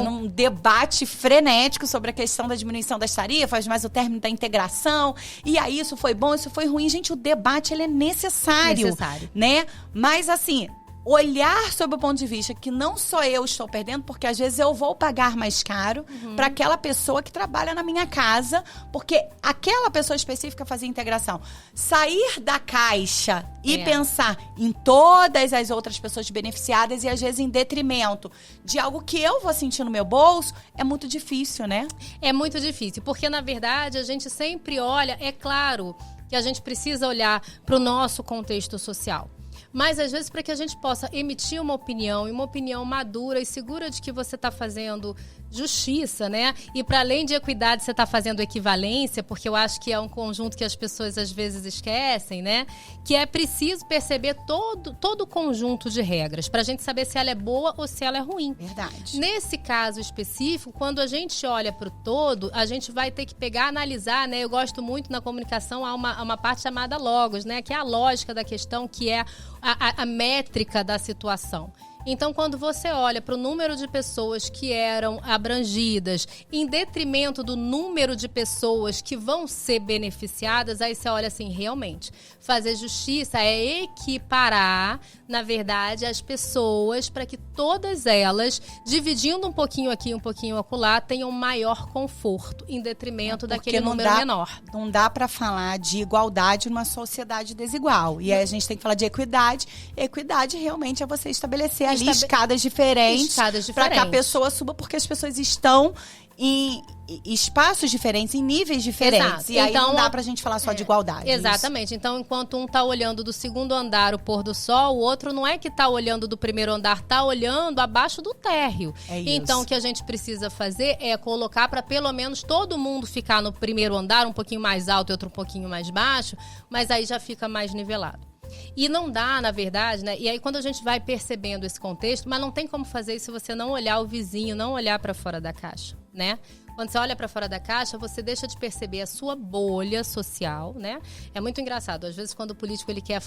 num debate frenético sobre a questão da diminuição das tarifas, mas o término da integração. E aí, isso foi bom, isso foi ruim. Gente, o debate, ele é necessário. Né? Mas, assim... olhar sob o ponto de vista que não só eu estou perdendo, porque às vezes eu vou pagar mais caro para aquela pessoa que trabalha na minha casa, porque aquela pessoa específica fazia integração. Sair da caixa e pensar em todas as outras pessoas beneficiadas e às vezes em detrimento de algo que eu vou sentir no meu bolso, é muito difícil, né? É muito difícil, porque na verdade a gente sempre olha, é claro que a gente precisa olhar para o nosso contexto social. Mas, às vezes, para que a gente possa emitir uma opinião, e uma opinião madura e segura de que você está fazendo justiça, né? E, para além de equidade, você está fazendo equivalência, porque eu acho que é um conjunto que as pessoas, às vezes, esquecem, né? Que é preciso perceber todo o conjunto de regras, para a gente saber se ela é boa ou se ela é ruim. Verdade. Nesse caso específico, quando a gente olha para o todo, a gente vai ter que pegar, analisar, né? Eu gosto muito na comunicação, há uma parte chamada logos, né? Que é a lógica da questão, que é a métrica da situação. Então, quando você olha para o número de pessoas que eram abrangidas, em detrimento do número de pessoas que vão ser beneficiadas, aí você olha assim, realmente, fazer justiça é equiparar, na verdade, as pessoas para que todas elas, dividindo um pouquinho aqui, um pouquinho acolá, tenham maior conforto, em detrimento daquele número menor. Não dá para falar de igualdade numa sociedade desigual. E aí a gente tem que falar de equidade. Equidade realmente é você estabelecer ali escadas diferentes para que a pessoa suba, porque as pessoas estão em espaços diferentes, em níveis diferentes. Exato. E aí então, não dá pra gente falar só de igualdade. Exatamente. Isso. Então, enquanto um tá olhando do segundo andar o pôr do sol, o outro não é que tá olhando do primeiro andar, tá olhando abaixo do térreo. Então, o que a gente precisa fazer é colocar para pelo menos todo mundo ficar no primeiro andar, um pouquinho mais alto e outro um pouquinho mais baixo, mas aí já fica mais nivelado. E não dá, na verdade, né? E aí quando a gente vai percebendo esse contexto, mas não tem como fazer isso se você não olhar o vizinho, não olhar para fora da caixa, né? Quando você olha para fora da caixa, você deixa de perceber a sua bolha social, né? É muito engraçado. Às vezes, quando o político ele quer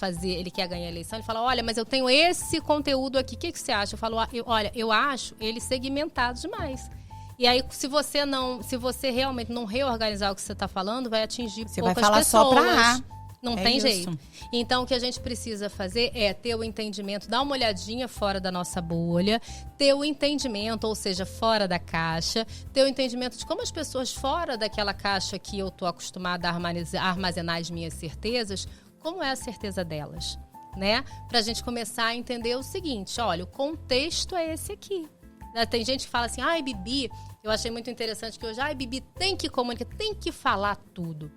ganhar a eleição, ele fala, olha, mas eu tenho esse conteúdo aqui, o que você acha? Eu falo, olha, eu acho ele segmentado demais. E aí, se você realmente não reorganizar o que você está falando, vai atingir poucas pessoas. Você vai falar só para A. Não tem jeito. Então, o que a gente precisa fazer é ter o entendimento, dar uma olhadinha fora da nossa bolha, ter o entendimento, ou seja, fora da caixa, ter o entendimento de como as pessoas fora daquela caixa que eu estou acostumada a armazenar as minhas certezas, como é a certeza delas, né? Pra gente começar a entender o seguinte, olha, o contexto é esse aqui. Tem gente que fala assim, ai, Bibi, eu achei muito interessante que hoje, ai, Bibi, tem que comunicar, tem que falar tudo.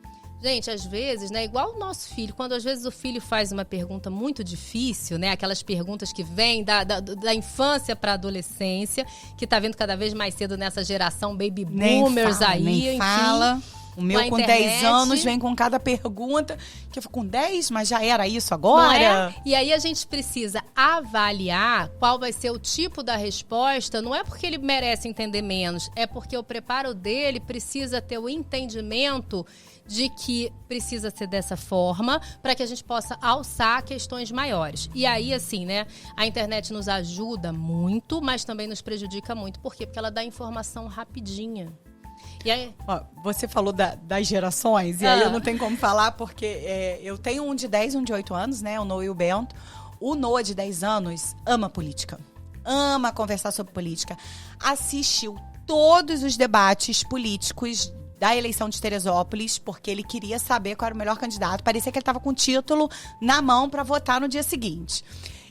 Gente, às vezes, né, igual o nosso filho, quando às vezes o filho faz uma pergunta muito difícil, né, aquelas perguntas que vêm da infância para a adolescência, que tá vindo cada vez mais cedo nessa geração baby boomers nem fala. O meu com 10 anos vem com cada pergunta, que eu fico com 10, mas já era isso agora? Não é? E aí a gente precisa avaliar qual vai ser o tipo da resposta, não é porque ele merece entender menos, é porque o preparo dele precisa ter o entendimento de que precisa ser dessa forma para que a gente possa alçar questões maiores. E aí, assim, né, a internet nos ajuda muito, mas também nos prejudica muito. Por quê? Porque ela dá informação rapidinha. E aí... Ó, você falou das gerações, e aí eu não tenho como falar, porque eu tenho um de 10 e um de 8 anos, né, o Noah e o Bento. O Noah, de 10 anos, ama política. Ama conversar sobre política. Assistiu todos os debates políticos da eleição de Teresópolis, porque ele queria saber qual era o melhor candidato. Parecia que ele estava com o título na mão para votar no dia seguinte.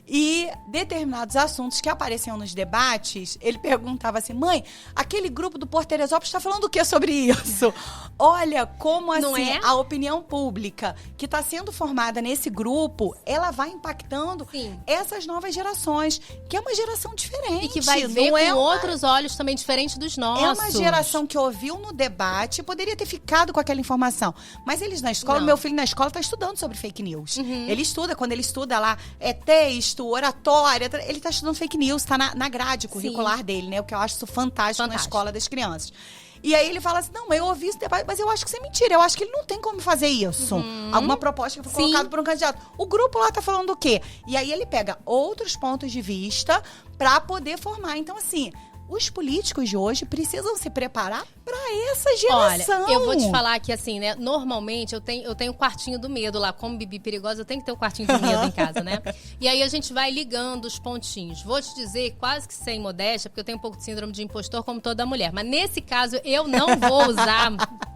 E determinados assuntos que apareciam nos debates, ele perguntava assim, mãe, aquele grupo do Por Teresópolis está falando o que sobre isso? Olha como assim a opinião pública que está sendo formada nesse grupo, ela vai impactando essas novas gerações, que é uma geração diferente. E que vai ver com outros olhos também diferente dos nossos. É uma geração que ouviu no debate e poderia ter ficado com aquela informação. Mas eles na escola, meu filho na escola está estudando sobre fake news. Ele estuda, quando ele estuda lá, texto, oratória, ele tá estudando fake news, tá na grade curricular dele, né? O que eu acho isso fantástico na escola das crianças. E aí ele fala assim, não, eu ouvi esse debate, mas eu acho que isso é mentira, eu acho que ele não tem como fazer isso. Alguma proposta que foi colocada por um candidato. O grupo lá tá falando o quê? E aí ele pega outros pontos de vista pra poder formar. Então, assim, os políticos de hoje precisam se preparar para essa geração. Olha, eu vou te falar que assim, né? Normalmente eu tenho o quartinho do medo lá, como Bibi perigosa, eu tenho que ter o quartinho do medo em casa, né? E aí a gente vai ligando os pontinhos. Vou te dizer, quase que sem modéstia, porque eu tenho um pouco de síndrome de impostor, como toda mulher. Mas nesse caso, eu não vou usar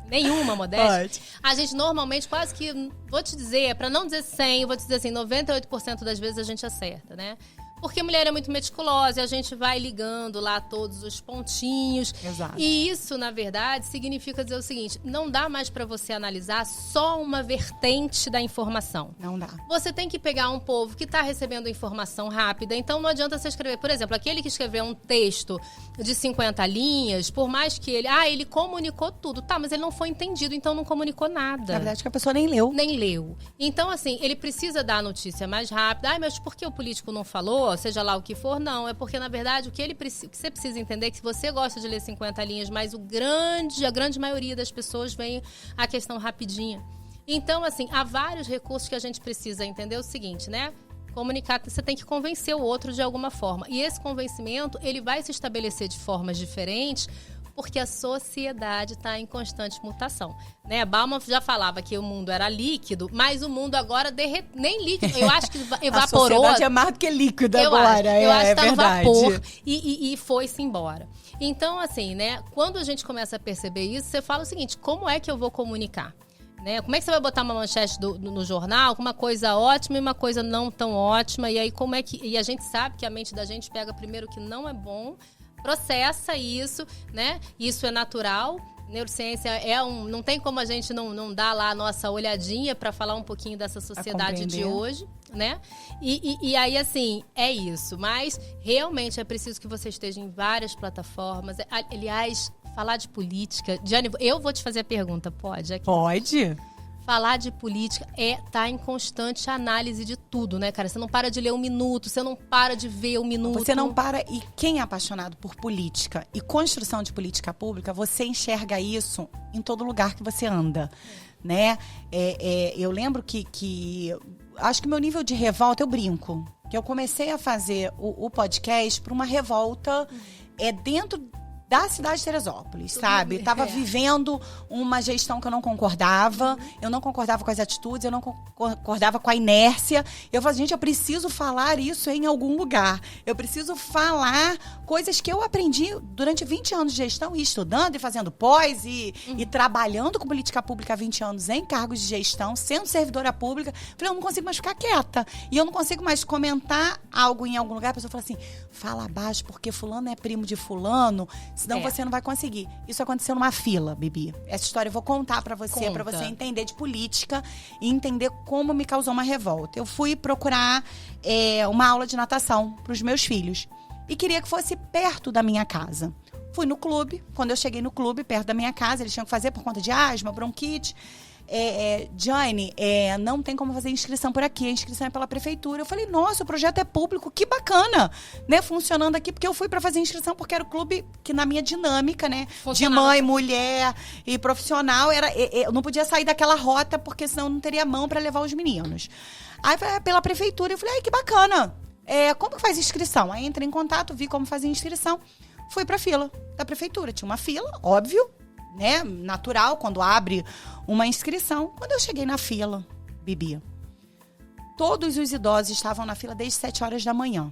nenhuma modéstia. Pode. A gente normalmente quase que, vou te dizer, para não dizer 100, eu vou te dizer assim, 98% das vezes a gente acerta, né? Porque a mulher é muito meticulosa e a gente vai ligando lá todos os pontinhos. Exato. E isso, na verdade, significa dizer o seguinte, não dá mais para você analisar só uma vertente da informação. Não dá. Você tem que pegar um povo que está recebendo informação rápida, então não adianta você escrever, por exemplo, aquele que escreveu um texto de 50 linhas, por mais que ele comunicou tudo, tá, mas ele não foi entendido, então não comunicou nada. Na verdade, que a pessoa nem leu. Nem leu. Então, assim, ele precisa dar a notícia mais rápida. Ai, mas por que o político não falou? Seja lá o que for, não. É porque, na verdade, o que você precisa entender é que se você gosta de ler 50 linhas, mas a grande maioria das pessoas vem a questão rapidinha. Então, assim, há vários recursos que a gente precisa entender o seguinte, né? Comunicar, você tem que convencer o outro de alguma forma. E esse convencimento, ele vai se estabelecer de formas diferentes, porque a sociedade está em constante mutação. Né? Bauman já falava que o mundo era líquido, mas o mundo agora nem líquido. Eu acho que evaporou. A sociedade é mais do que líquido agora. Eu acho que está no verdade. vapor e foi-se embora. Então, assim, né? Quando a gente começa a perceber isso, você fala o seguinte, como é que eu vou comunicar? Né? Como é que você vai botar uma manchete no jornal com uma coisa ótima e uma coisa não tão ótima? E aí, como é que... E a gente sabe que a mente da gente pega primeiro o que não é bom, processa isso, né? Isso é natural. Neurociência não tem como a gente não dar lá a nossa olhadinha para falar um pouquinho dessa sociedade de hoje, né? E aí, assim, é isso. Mas, realmente, é preciso que você esteja em várias plataformas. Aliás, falar de política... Diane, eu vou te fazer a pergunta, pode? Aqui. Pode. Falar de política tá em constante análise de tudo, né, cara? Você não para de ler um minuto, você não para de ver um minuto. Você não para. E quem é apaixonado por política e construção de política pública, você enxerga isso em todo lugar que você anda, né? Eu lembro que acho que meu nível de revolta, eu brinco, que eu comecei a fazer o podcast por uma revolta dentro da cidade de Teresópolis, sabe? Tava vivendo uma gestão que eu não concordava, eu não concordava com as atitudes, eu não concordava com a inércia. Eu falei, gente, eu preciso falar isso em algum lugar. Eu preciso falar coisas que eu aprendi durante 20 anos de gestão, e estudando, e fazendo pós, e trabalhando com política pública há 20 anos em cargos de gestão, sendo servidora pública. Falei, eu não consigo mais ficar quieta. E eu não consigo mais comentar algo em algum lugar. A pessoa fala assim, fala baixo, porque fulano é primo de fulano, senão você não vai conseguir. Isso aconteceu numa fila, Bibi. Essa história eu vou contar pra você entender de política e entender como me causou uma revolta. Eu fui procurar uma aula de natação pros meus filhos e queria que fosse perto da minha casa. Fui no clube. Quando eu cheguei no clube, perto da minha casa, eles tinham que fazer por conta de asma, bronquite. Jane, não tem como fazer inscrição por aqui, a inscrição é pela prefeitura. Eu falei, nossa, o projeto é público, que bacana, né, funcionando aqui, porque eu fui pra fazer inscrição porque era o clube que na minha dinâmica, né, de mãe, mulher e profissional, eu não podia sair daquela rota, porque senão eu não teria mão pra levar os meninos. Aí, pela prefeitura, eu falei, ai, que bacana, como que faz inscrição? Aí entrei em contato, vi como fazer inscrição, fui pra fila da prefeitura, tinha uma fila, óbvio, né, natural, quando abre uma inscrição. Quando eu cheguei na fila, Bibi, todos os idosos estavam na fila desde 7 horas da manhã.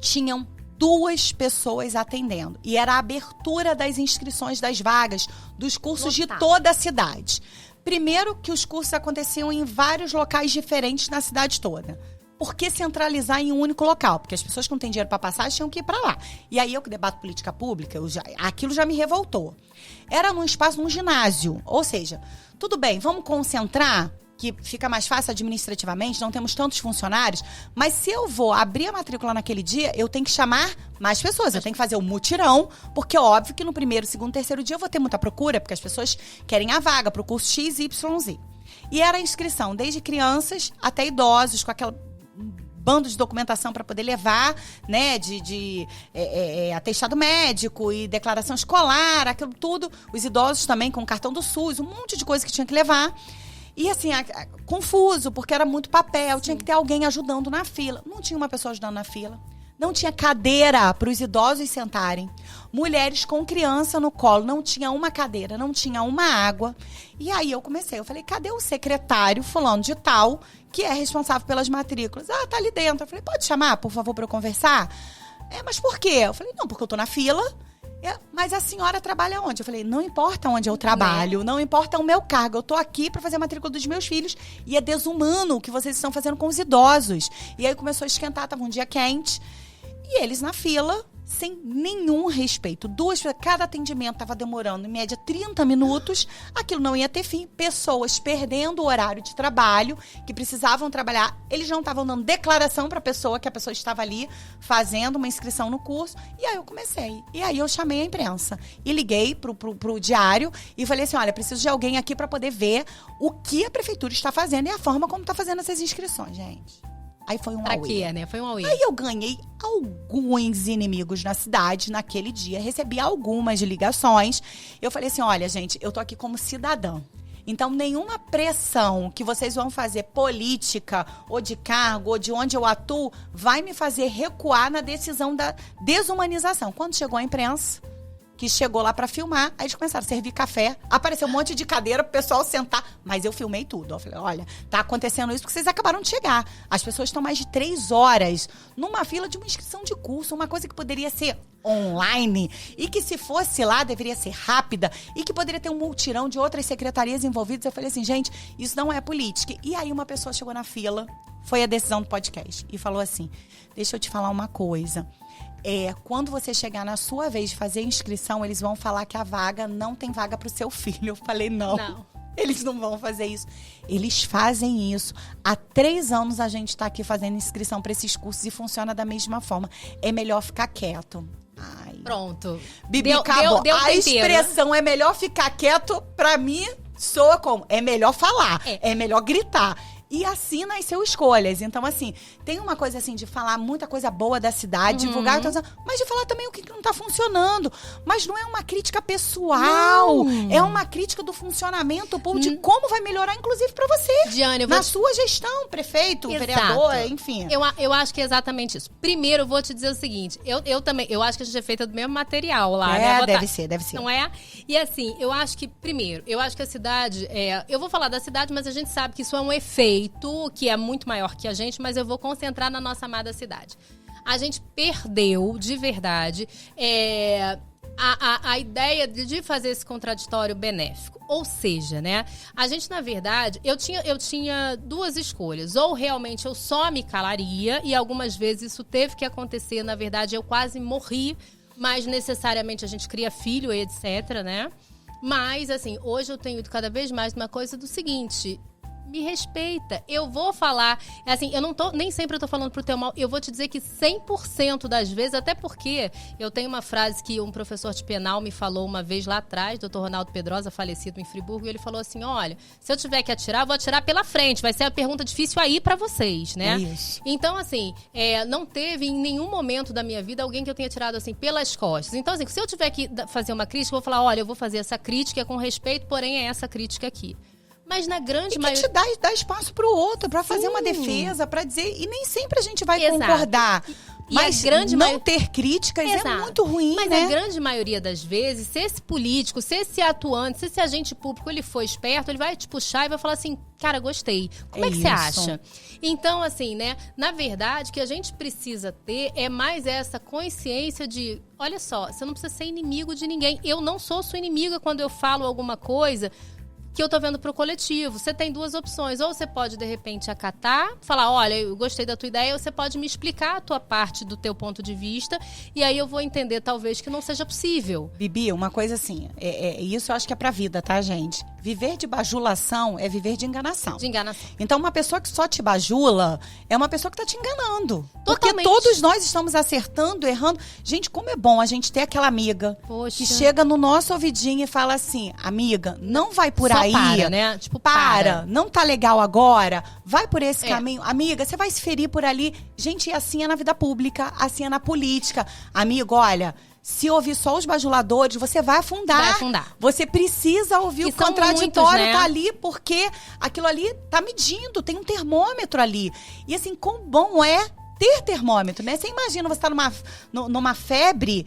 Tinham 2 pessoas atendendo. E era a abertura das inscrições das vagas dos cursos de toda a cidade. Primeiro que os cursos aconteciam em vários locais diferentes na cidade toda. Por que centralizar em um único local? Porque as pessoas que não têm dinheiro para passar tinham que ir para lá. E aí eu que debato política pública, aquilo já me revoltou. Era num espaço, num ginásio. Ou seja, tudo bem, vamos concentrar, que fica mais fácil administrativamente, não temos tantos funcionários, mas se eu vou abrir a matrícula naquele dia, eu tenho que chamar mais pessoas, eu tenho que fazer um mutirão, porque é óbvio que no primeiro, segundo, terceiro dia eu vou ter muita procura, porque as pessoas querem a vaga para o curso XYZ. E era a inscrição desde crianças até idosos, com aquela bando de documentação para poder levar, né, de atestado médico e declaração escolar, aquilo tudo. Os idosos também com cartão do SUS, um monte de coisa que tinha que levar. E assim, confuso, porque era muito papel, tinha que ter alguém ajudando na fila. Não tinha uma pessoa ajudando na fila. Não tinha cadeira para os idosos sentarem. Mulheres com criança no colo, não tinha uma cadeira, não tinha uma água. E aí eu falei, cadê o secretário fulano de tal, que é responsável pelas matrículas? Ah, tá ali dentro. Eu falei, pode chamar, por favor, para eu conversar? Mas por quê? Eu falei, não, porque eu tô na fila. Mas a senhora trabalha onde? Eu falei, não importa onde eu trabalho, não importa o meu cargo, eu tô aqui pra fazer a matrícula dos meus filhos e é desumano o que vocês estão fazendo com os idosos. E aí começou a esquentar, tava um dia quente e eles na fila, sem nenhum respeito. Cada atendimento estava demorando, em média, 30 minutos. Aquilo não ia ter fim. Pessoas perdendo o horário de trabalho, que precisavam trabalhar. Eles não estavam dando declaração para a pessoa, que a pessoa estava ali fazendo uma inscrição no curso. E aí eu comecei. E aí eu chamei a imprensa. E liguei pro diário e falei assim, olha, preciso de alguém aqui para poder ver o que a prefeitura está fazendo e a forma como está fazendo essas inscrições, gente. Aí foi um auê. Né? Foi um auê. Aí eu ganhei alguns inimigos na cidade naquele dia. Recebi algumas ligações. Eu falei assim, olha, gente, eu tô aqui como cidadã. Então, nenhuma pressão que vocês vão fazer política ou de cargo ou de onde eu atuo vai me fazer recuar na decisão da desumanização. Quando chegou a imprensa, que chegou lá pra filmar, aí eles começaram a servir café, apareceu um monte de cadeira pro pessoal sentar, mas eu filmei tudo. Eu falei, olha, tá acontecendo isso porque vocês acabaram de chegar. As pessoas estão mais de 3 horas numa fila de uma inscrição de curso, uma coisa que poderia ser online e que se fosse lá deveria ser rápida e que poderia ter um multirão de outras secretarias envolvidas. Eu falei assim, gente, isso não é política. E aí uma pessoa chegou na fila, foi a decisão do podcast, e falou assim, deixa eu te falar uma coisa. Quando você chegar na sua vez de fazer a inscrição, eles vão falar que a vaga não tem vaga pro seu filho. Eu falei, não. Eles não vão fazer isso. Eles fazem isso. Há 3 anos a gente tá aqui fazendo inscrição para esses cursos e funciona da mesma forma. É melhor ficar quieto. Ai. Pronto. Bibi, acabou. A expressão é melhor ficar quieto, pra mim, soa como? É melhor falar, é melhor gritar. E assim nasceu Escolhas. Então, assim, tem uma coisa assim de falar muita coisa boa da cidade, divulgar, mas de falar também o que não tá funcionando. Mas não é uma crítica pessoal, é uma crítica do funcionamento público, de como vai melhorar, inclusive, pra você. Diane, na sua gestão, prefeito, vereador, enfim. Eu acho que é exatamente isso. Primeiro, eu vou te dizer o seguinte, eu também, eu acho que a gente é feita do mesmo material lá, né? Deve ser. Não é? E assim, eu acho que, primeiro, eu acho que a cidade, eu vou falar da cidade, mas a gente sabe que isso é um efeito que é muito maior que a gente, mas eu vou concentrar na nossa amada cidade. A gente perdeu, de verdade, a ideia de fazer esse contraditório benéfico. Ou seja, né? A gente, na verdade, eu tinha duas escolhas. Ou realmente eu só me calaria, e algumas vezes isso teve que acontecer. Na verdade, eu quase morri, mas necessariamente a gente cria filho e etc, né? Mas, assim, hoje eu tenho ido cada vez mais uma coisa do seguinte: me respeita. Eu vou falar, assim, nem sempre eu tô falando pro teu mal, eu vou te dizer que 100% das vezes, até porque eu tenho uma frase que um professor de penal me falou uma vez lá atrás, Dr. Ronaldo Pedrosa, falecido em Friburgo, e ele falou assim: olha, se eu tiver que atirar, eu vou atirar pela frente, vai ser a pergunta difícil aí pra vocês, né? É isso. Então, assim, não teve em nenhum momento da minha vida alguém que eu tenha tirado, assim, pelas costas. Então, assim, se eu tiver que fazer uma crítica, eu vou falar: olha, eu vou fazer essa crítica com respeito, porém é essa crítica aqui. Mas na grande maioria... E que te dá espaço pro outro, pra fazer uma defesa, pra dizer... E nem sempre a gente vai concordar. Mas não ter críticas é muito ruim, mas né? a grande maioria das vezes, se esse político, se esse atuante, se esse agente público, ele for esperto, ele vai te puxar e vai falar assim: cara, gostei. Como é que você acha? Então, assim, né? Na verdade, o que a gente precisa ter é mais essa consciência de... Olha só, você não precisa ser inimigo de ninguém. Eu não sou sua inimiga quando eu falo alguma coisa que eu tô vendo pro coletivo. Você tem duas opções. Ou você pode, de repente, acatar, falar: olha, eu gostei da tua ideia. Ou você pode me explicar a tua parte do teu ponto de vista. E aí eu vou entender, talvez, que não seja possível. Bibi, uma coisa assim, isso eu acho que é pra vida, tá, gente? Viver de bajulação é viver de enganação. De enganação. Então, uma pessoa que só te bajula é uma pessoa que tá te enganando. Totalmente. Porque todos nós estamos acertando, errando. Gente, como é bom a gente ter aquela amiga que chega no nosso ouvidinho e fala assim: amiga, não vai por aí. Para, né? Tipo, para. Não tá legal agora. Vai por esse caminho. Amiga, você vai se ferir por ali. Gente, assim é na vida pública, assim é na política. Amigo, olha... Se ouvir só os bajuladores, você vai afundar. Vai afundar. Você precisa ouvir o contraditório, tá ali, porque aquilo ali tá medindo, tem um termômetro ali. E assim, quão bom é ter termômetro, né? Você imagina, você tá numa febre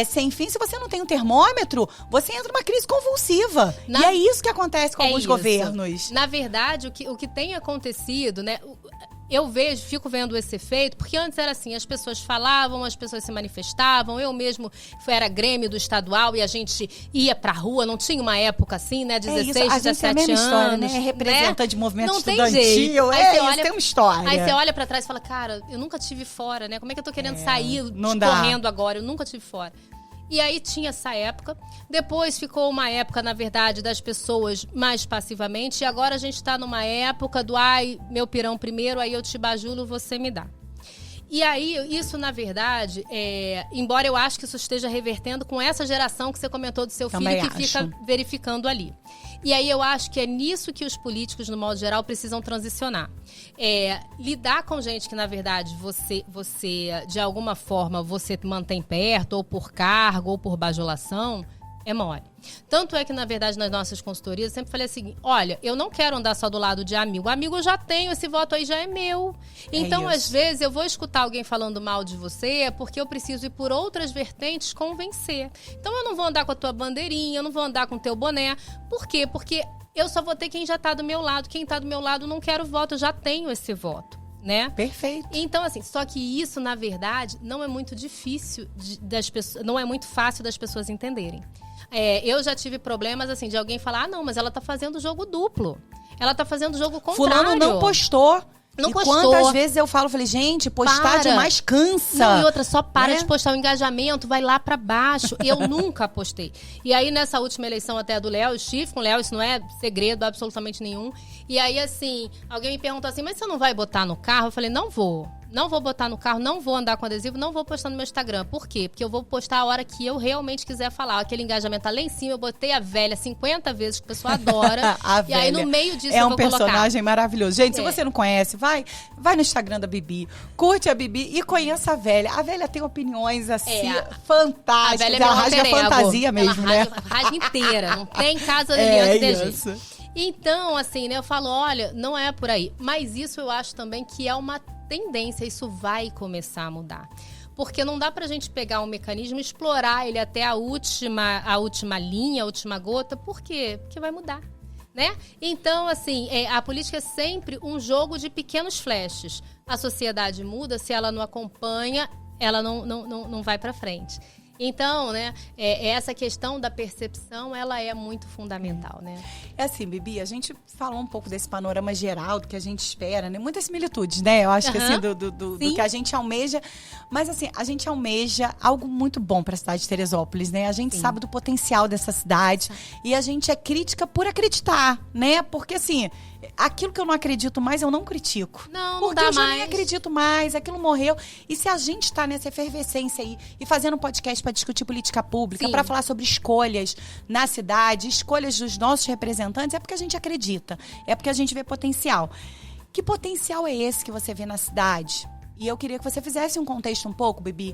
sem fim, se você não tem um termômetro, você entra numa crise convulsiva. E é isso que acontece com alguns governos. Na verdade, o que tem acontecido, né? Eu fico vendo esse efeito, porque antes era assim, as pessoas falavam, as pessoas se manifestavam, eu mesmo era grêmio do estadual e a gente ia pra rua, não tinha uma época assim, né, 16, 17 anos. História, né? Representante de movimento não estudantil, tem jeito. Tem uma história. Aí você olha pra trás e fala: cara, eu nunca tive fora, né, como é que eu tô querendo sair correndo agora, eu nunca tive fora. E aí tinha essa época. Depois ficou uma época, na verdade, das pessoas mais passivamente. E agora a gente está numa época do: ai, meu pirão primeiro, aí eu te bajulo, você me dá. E aí, isso, na verdade, embora eu acho que isso esteja revertendo com essa geração que você comentou do seu filho, que fica verificando ali. E aí eu acho que é nisso que os políticos, no modo geral, precisam transicionar. Lidar com gente que, na verdade, você, de alguma forma, você mantém perto, ou por cargo, ou por bajulação, é mole. Tanto é que, na verdade, nas nossas consultorias, eu sempre falei assim: olha, eu não quero andar só do lado de amigo. Amigo eu já tenho, esse voto aí já é meu. Então, às vezes, eu vou escutar alguém falando mal de você porque eu preciso ir por outras vertentes convencer. Então, eu não vou andar com a tua bandeirinha, eu não vou andar com o teu boné. Por quê? Porque eu só vou ter quem já tá do meu lado. Quem tá do meu lado não quero voto, eu já tenho esse voto. Né? Perfeito. Então, assim, só que isso, na verdade, não é muito difícil das pessoas, não é muito fácil das pessoas entenderem. Eu já tive problemas, assim, de alguém falar: ah, não, mas ela tá fazendo jogo duplo. Ela tá fazendo jogo contrário. Fulano não postou. Não e postou. Quantas vezes eu falei, gente, postar demais cansa. Não, e outra, só para de postar o engajamento, vai lá pra baixo. Eu nunca postei. E aí, nessa última eleição até do Léo, eu estive com o Léo, isso não é segredo absolutamente nenhum. E aí, assim, alguém me perguntou assim: mas você não vai botar no carro? Eu falei: não vou. Não vou botar no carro, não vou andar com adesivo, não vou postar no meu Instagram. Por quê? Porque eu vou postar a hora que eu realmente quiser falar. Aquele engajamento tá lá em cima, eu botei a velha 50 vezes, que a pessoa adora. E aí, no meio disso, eu vou colocar. É um personagem maravilhoso. Gente, se você não conhece, vai no Instagram da Bibi, curte a Bibi e conheça a velha. A velha tem opiniões, assim, fantásticas. A velha ela rasga a fantasia mesmo, né? Rasga inteira. Não tem casa de DG. Isso. Então, assim, né, eu falo, olha, não é por aí. Mas isso eu acho também que é uma tendência, isso vai começar a mudar. Porque não dá pra gente pegar um mecanismo e explorar ele até a última linha, a última gota. Por quê? Porque vai mudar, né? Então, assim, a política é sempre um jogo de pequenos flashes. A sociedade muda, se ela não acompanha, ela não vai pra frente. Então, né, essa questão da percepção, ela é muito fundamental, né? É assim, Bibi, a gente falou um pouco desse panorama geral, do que a gente espera, né? Muitas similitudes, né? Eu acho que assim, do que a gente almeja. Mas assim, a gente almeja algo muito bom para a cidade de Teresópolis, né? A gente sabe do potencial dessa cidade e a gente é crítica por acreditar, né? Porque assim, aquilo que eu não acredito mais, eu não critico. Não dá mais. Porque eu já nem acredito mais, aquilo morreu. E se a gente tá nessa efervescência aí e fazendo um podcast para discutir política pública, para falar sobre escolhas na cidade, escolhas dos nossos representantes, é porque a gente acredita, é porque a gente vê potencial. Que potencial é esse que você vê na cidade? E eu queria que você fizesse um contexto um pouco, Bibi,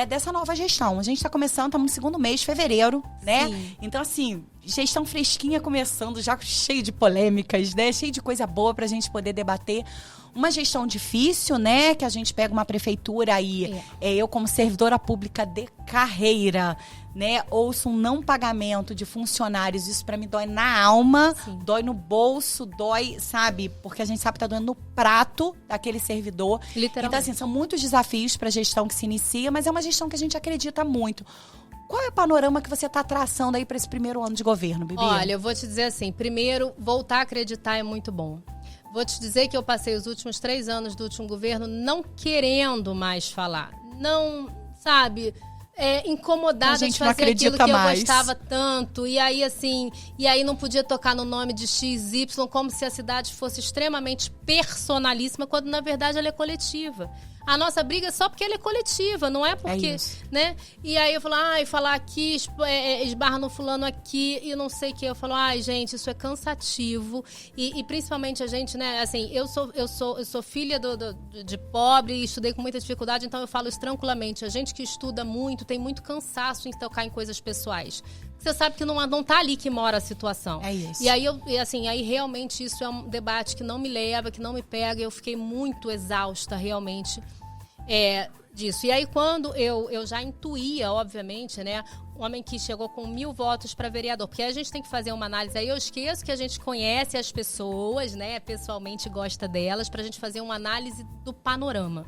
dessa nova gestão. A gente está começando, estamos no segundo mês, fevereiro, né? Sim. Então, assim, gestão fresquinha começando, já cheio de polêmicas, né? Cheio de coisa boa para a gente poder debater. Uma gestão difícil, né? Que a gente pega uma prefeitura aí, eu como servidora pública de carreira, né? Ouço um não pagamento de funcionários, isso pra mim dói na alma, dói no bolso, dói, sabe? Porque a gente sabe que tá doendo no prato daquele servidor. Literalmente. Então, assim, são muitos desafios pra gestão que se inicia, mas é uma gestão que a gente acredita muito. Qual é o panorama que você tá traçando aí pra esse primeiro ano de governo, Bibi? Olha, eu vou te dizer assim, primeiro, voltar a acreditar é muito bom. Vou te dizer que eu passei os últimos 3 anos do último governo não querendo mais falar. Não, sabe, incomodada de fazer aquilo que eu gostava tanto. E aí, assim, não podia tocar no nome de XY como se a cidade fosse extremamente personalíssima, quando na verdade ela é coletiva. A nossa briga é só porque ela é coletiva, não é porque, né? E aí eu falo, falar aqui, esbarra no fulano aqui e não sei o que. Eu falo, gente, isso é cansativo. E principalmente a gente, né, assim, eu sou filha de pobre, estudei com muita dificuldade, então eu falo isso tranquilamente. A gente que estuda muito, tem muito cansaço em tocar em coisas pessoais. Você sabe que não tá ali que mora a situação. É isso. E aí, aí realmente isso é um debate que não me leva, que não me pega. Eu fiquei muito exausta, realmente, disso. E aí, quando eu já intuía, obviamente, né, um homem que chegou com 1.000 votos para vereador, porque a gente tem que fazer uma análise. Aí eu esqueço que a gente conhece as pessoas, né, pessoalmente gosta delas, para a gente fazer uma análise do panorama.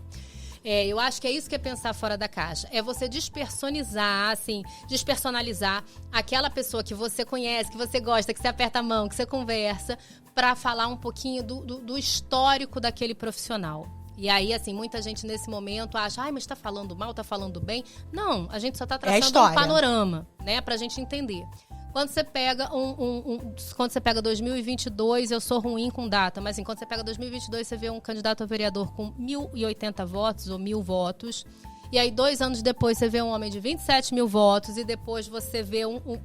Eu acho que é isso que é pensar fora da caixa. É você despersonalizar aquela pessoa que você conhece, que você gosta, que você aperta a mão, que você conversa, para falar um pouquinho do histórico daquele profissional. E aí, assim, muita gente nesse momento acha, mas tá falando mal, tá falando bem. Não, a gente só tá traçando um panorama, né, pra gente entender. Quando você pega quando você pega 2022, eu sou ruim com data, mas assim, quando você pega 2022, você vê um candidato a vereador com 1.080 votos ou 1.000 votos. E aí, 2 anos depois, você vê um homem de 27.000 votos e depois você vê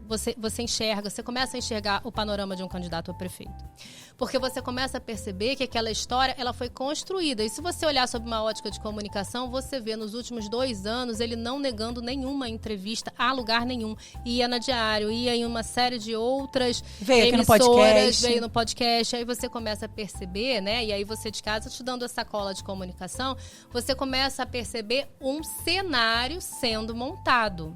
você começa a enxergar o panorama de um candidato a prefeito. Porque você começa a perceber que aquela história, ela foi construída. E se você olhar sob uma ótica de comunicação, você vê nos últimos 2 anos ele não negando nenhuma entrevista a lugar nenhum. Ia na Diário, ia em uma série de outras emissoras, veio no podcast. Aí você começa a perceber, né? E aí você de casa, te dando essa cola de comunicação, você começa a perceber um cenário sendo montado,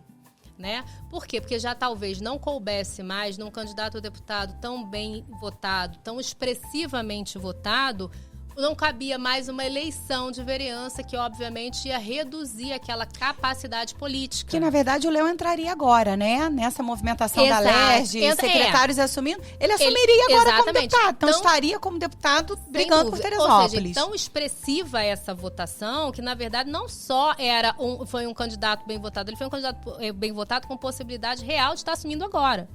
né? Por quê? Porque já talvez não coubesse mais num candidato a deputado tão bem votado, tão expressivamente votado, não cabia mais uma eleição de vereança que, obviamente, ia reduzir aquela capacidade política. Que, na verdade, o Léo entraria agora, né? Nessa movimentação da LERJ, secretários assumindo. Ele assumiria agora como deputado. Então, estaria como deputado brigando por Teresópolis. Ou seja, tão expressiva essa votação que, na verdade, não só foi um candidato bem votado, ele foi um candidato bem votado com possibilidade real de estar assumindo agora.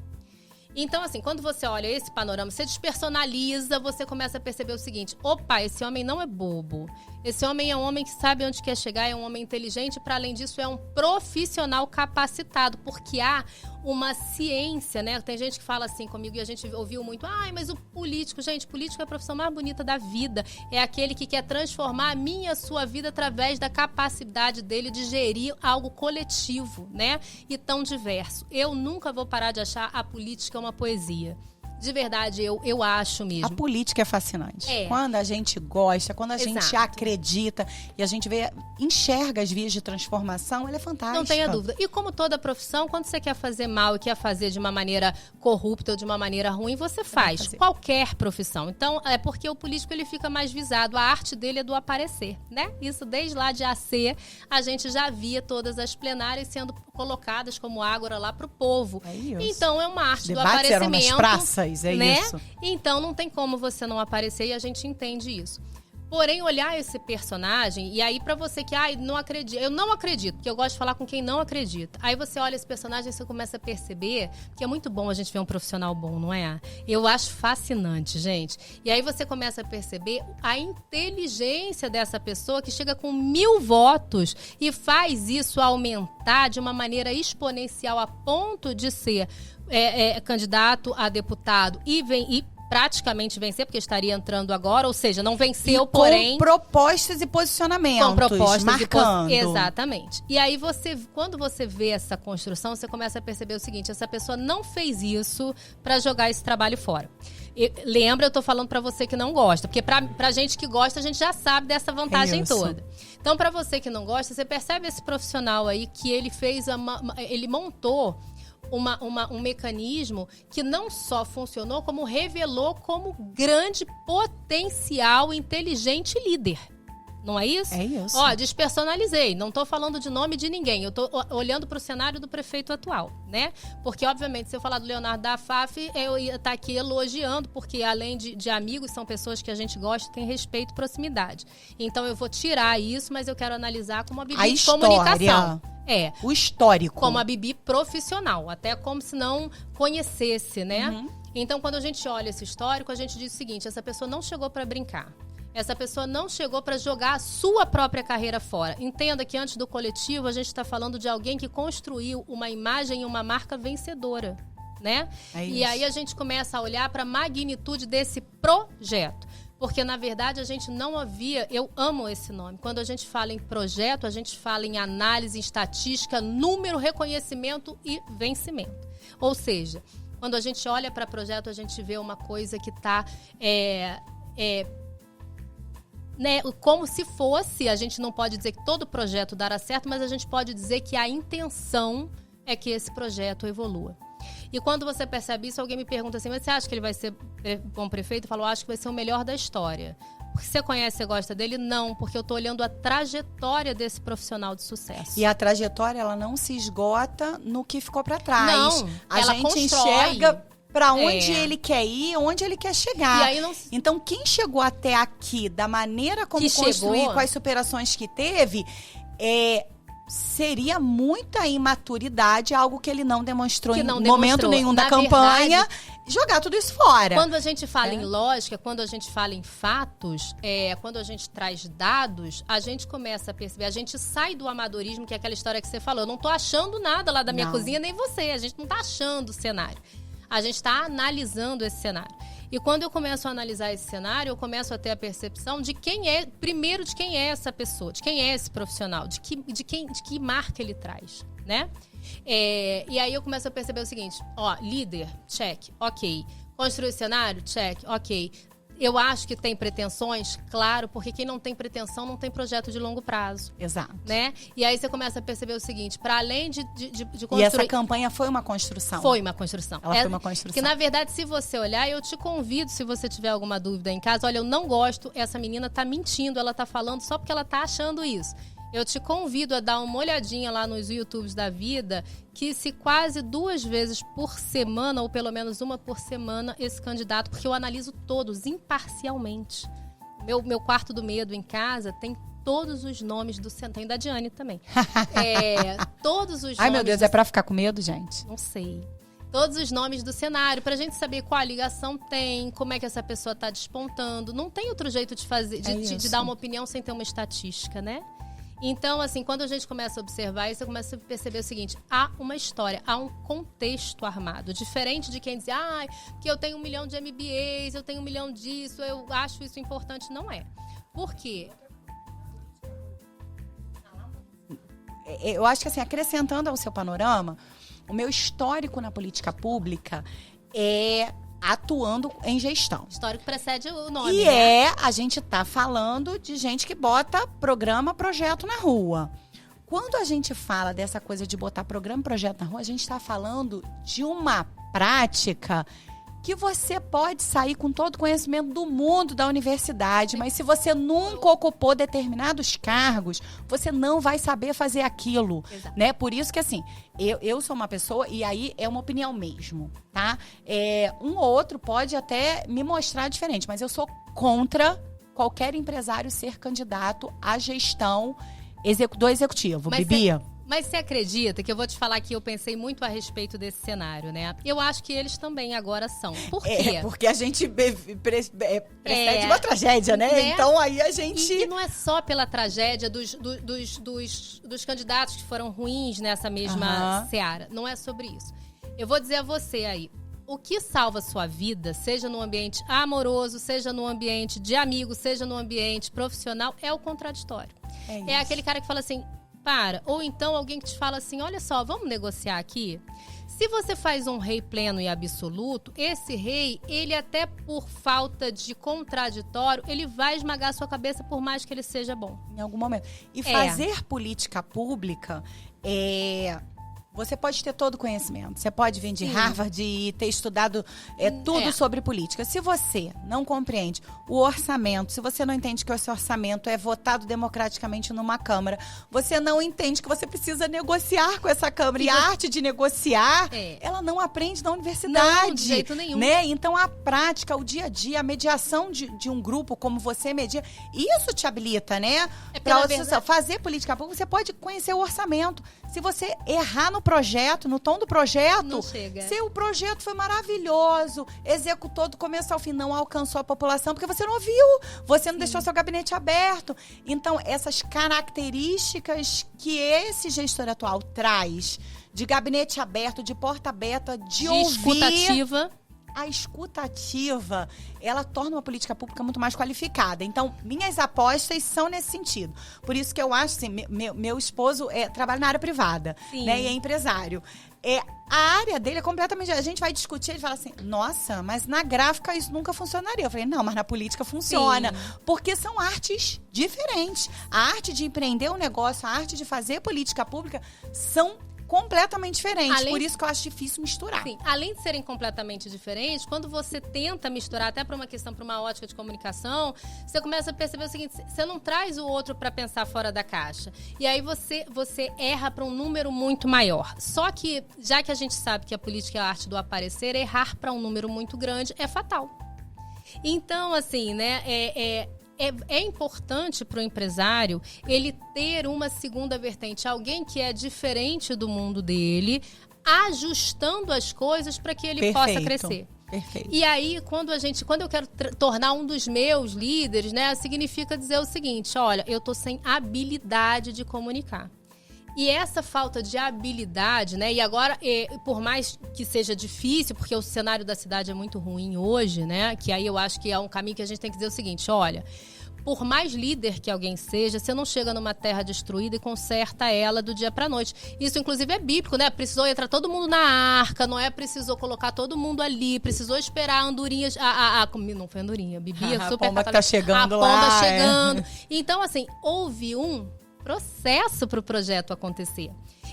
Então, assim, quando você olha esse panorama, você despersonaliza, você começa a perceber o seguinte: opa, esse homem não é bobo. Esse homem é um homem que sabe onde quer chegar, é um homem inteligente, para além disso, é um profissional capacitado, porque há uma ciência, né? Tem gente que fala assim comigo, e a gente ouviu muito, mas o político, gente, político é a profissão mais bonita da vida. É aquele que quer transformar a minha, a sua vida através da capacidade dele de gerir algo coletivo, né? E tão diverso. Eu nunca vou parar de achar a política uma poesia. De verdade, eu acho mesmo. A política é fascinante. Quando a gente gosta, quando a gente acredita e a gente enxerga as vias de transformação, ela é fantástica. Não tenha dúvida. E como toda profissão, quando você quer fazer mal e quer fazer de uma maneira corrupta ou de uma maneira ruim, você faz. Qualquer profissão. Então, é porque o político ele fica mais visado. A arte dele é do aparecer, né? Isso desde lá de AC, a gente já via todas as plenárias sendo colocadas como ágora lá pro povo. É isso. Então, é uma arte do Debates aparecimento. Eram nas praças, né? Isso. Então não tem como você não aparecer e a gente entende isso. Porém, olhar esse personagem, e aí pra você que, não acredito, eu não acredito, porque eu gosto de falar com quem não acredita. Aí você olha esse personagem e você começa a perceber que é muito bom a gente ver um profissional bom, não é? Eu acho fascinante, gente. E aí você começa a perceber a inteligência dessa pessoa que chega com 1000 votos e faz isso aumentar de uma maneira exponencial a ponto de ser candidato a deputado e praticamente vencer, porque estaria entrando agora, ou seja, não venceu, porém... com propostas e posicionamentos, com propostas marcando. Exatamente. E aí, quando você vê essa construção, você começa a perceber o seguinte: essa pessoa não fez isso para jogar esse trabalho fora. Lembra, eu tô falando para você que não gosta, porque pra gente que gosta, a gente já sabe dessa vantagem toda. Então, para você que não gosta, você percebe esse profissional aí que ele fez, ele montou um mecanismo que não só funcionou, como revelou como grande potencial inteligente líder. Não é isso? É isso. Despersonalizei. Não estou falando de nome de ninguém. Eu estou olhando para o cenário do prefeito atual, né? Porque, obviamente, se eu falar do Leonardo da FAF, eu ia estar aqui elogiando, porque além de amigos, são pessoas que a gente gosta, tem respeito e proximidade. Então, eu vou tirar isso, mas eu quero analisar como a Bibi de comunicação. O histórico. Como a Bibi profissional, até como se não conhecesse, né? Uhum. Então, quando a gente olha esse histórico, a gente diz o seguinte: essa pessoa não chegou para brincar. Essa pessoa não chegou para jogar a sua própria carreira fora. Entenda que antes do coletivo, a gente está falando de alguém que construiu uma imagem e uma marca vencedora, né? E aí a gente começa a olhar para a magnitude desse projeto. Porque, na verdade, a gente não havia... Eu amo esse nome. Quando a gente fala em projeto, a gente fala em análise, em estatística, número, reconhecimento e vencimento. Ou seja, quando a gente olha para projeto, a gente vê uma coisa que está... né, como se fosse... A gente não pode dizer que todo projeto dará certo, mas a gente pode dizer que a intenção é que esse projeto evolua. E quando você percebe isso, alguém me pergunta assim: mas você acha que ele vai ser bom prefeito? Eu falo: acho que vai ser o melhor da história. Porque você conhece, você gosta dele? Não, porque eu estou olhando a trajetória desse profissional de sucesso. E a trajetória, ela não se esgota no que ficou para trás. Não, a ela gente constrói. enxerga para onde ele quer ir, onde ele quer chegar. E aí não... Então, quem chegou até aqui, da maneira como construiu, com as superações que teve, seria muita imaturidade, algo que ele não demonstrou em momento nenhum da campanha, jogar tudo isso fora. Quando a gente fala em lógica, quando a gente fala em fatos, quando a gente traz dados, a gente começa a perceber, a gente sai do amadorismo, que é aquela história que você falou. Eu não tô achando nada lá da minha cozinha, nem você. A gente não tá achando o cenário. A gente está analisando esse cenário. E quando eu começo a analisar esse cenário, eu começo a ter a percepção de quem é, primeiro, de quem é essa pessoa, de quem é esse profissional, de que marca ele traz, né? E aí eu começo a perceber o seguinte: líder, check, ok. Construir cenário, check, ok. Eu acho que tem pretensões, claro, porque quem não tem pretensão não tem projeto de longo prazo. Exato. Né? E aí você começa a perceber o seguinte: para além de construir... E essa campanha foi uma construção. Foi uma construção. Ela foi uma construção. Que, na verdade, se você olhar, eu te convido, se você tiver alguma dúvida em casa: olha, eu não gosto, essa menina tá mentindo, ela tá falando só porque ela tá achando isso. Eu te convido a dar uma olhadinha lá nos YouTubes da vida, que se quase 2 vezes por semana, ou pelo menos uma por semana, esse candidato, porque eu analiso todos imparcialmente. Meu quarto do medo em casa tem todos os nomes do Centro. Tem da Diane também. Todos os nomes... Ai, meu Deus, é pra ficar com medo, gente? Não sei. todos os nomes do cenário, pra gente saber qual a ligação tem, como é que essa pessoa tá despontando. Não tem outro jeito de fazer, de dar uma opinião sem ter uma estatística, né? Então, assim, quando a gente começa a observar isso, eu começo a perceber o seguinte: há uma história, há um contexto armado. Diferente de quem diz, que eu tenho 1 milhão de MBAs, eu tenho 1 milhão disso, eu acho isso importante. Não é. Por quê? Eu acho que, assim, acrescentando ao seu panorama, o meu histórico na política pública é atuando em gestão. Histórico precede o nome, E né? a gente tá falando de gente que bota programa, projeto na rua. Quando a gente fala dessa coisa de botar programa, projeto na rua, a gente tá falando de uma prática que você pode sair com todo o conhecimento do mundo da universidade, mas se você nunca ocupou determinados cargos, você não vai saber fazer aquilo, né? Por isso que, assim, eu sou uma pessoa, e aí é uma opinião mesmo, tá? Um ou outro pode até me mostrar diferente, mas eu sou contra qualquer empresário ser candidato à gestão do executivo. Bibi? Mas você acredita que eu vou te falar que eu pensei muito a respeito desse cenário, né? Eu acho que eles também agora são. Por quê? Porque a gente precede uma tragédia, né? Então aí a gente... E não é só pela tragédia dos candidatos que foram ruins nessa mesma seara. Não é sobre isso. Eu vou dizer a você aí, o que salva a sua vida, seja no ambiente amoroso, seja no ambiente de amigos, seja no ambiente profissional, é o contraditório. É aquele cara que fala assim... Ou então alguém que te fala assim, olha só, vamos negociar aqui? Se você faz um rei pleno e absoluto, esse rei, ele até por falta de contraditório, ele vai esmagar a sua cabeça por mais que ele seja bom. Em algum momento. E fazer política pública Você pode ter todo o conhecimento. Você pode vir de Harvard e ter estudado tudo sobre política. Se você não compreende o orçamento, se você não entende que esse orçamento é votado democraticamente numa Câmara, você não entende que você precisa negociar com essa Câmara. E a arte de negociar, ela não aprende na universidade. Não, de jeito nenhum. Né? Então, a prática, o dia a dia, a mediação de um grupo como você media, isso te habilita, né? Para fazer política pública, você pode conhecer o orçamento. Se você errar no projeto, no tom do projeto, não chega. Se o projeto foi maravilhoso, executou do começo ao fim, não alcançou a população, porque você não ouviu, você não deixou seu gabinete aberto. Então, essas características que esse gestor atual traz, de gabinete aberto, de porta aberta, de ouvir... escutativa. A escutativa, ela torna uma política pública muito mais qualificada. Então, minhas apostas são nesse sentido. Por isso que eu acho, assim, meu esposo trabalha na área privada, né, e é empresário. A área dele é completamente... A gente vai discutir, ele fala assim, nossa, mas na gráfica isso nunca funcionaria. Eu falei, não, mas na política funciona. Porque são artes diferentes. A arte de empreender um negócio, a arte de fazer política pública são completamente diferentes. Por isso que eu acho difícil misturar. Sim, além de serem completamente diferentes, quando você tenta misturar, até para uma questão, para uma ótica de comunicação, você começa a perceber o seguinte, você não traz o outro para pensar fora da caixa. E aí você erra para um número muito maior. Só que, já que a gente sabe que a política é a arte do aparecer, errar para um número muito grande é fatal. Então, assim, né, é importante para o empresário ele ter uma segunda vertente, alguém que é diferente do mundo dele, ajustando as coisas para que ele possa crescer. Perfeito. E aí, quando eu quero tornar um dos meus líderes, né, significa dizer o seguinte, olha, eu tô sem habilidade de comunicar. E essa falta de habilidade, né? E agora, por mais que seja difícil, porque o cenário da cidade é muito ruim hoje, né? Que aí eu acho que é um caminho que a gente tem que dizer o seguinte, olha, por mais líder que alguém seja, você não chega numa terra destruída e conserta ela do dia pra noite. Isso, inclusive, é bíblico, né? Precisou entrar todo mundo na arca, precisou colocar todo mundo ali, precisou esperar a andorinha... não foi andorinha, Bibi é super... A pomba que tá chegando lá. A pomba chegando. Então, assim, houve um processo para o projeto acontecer.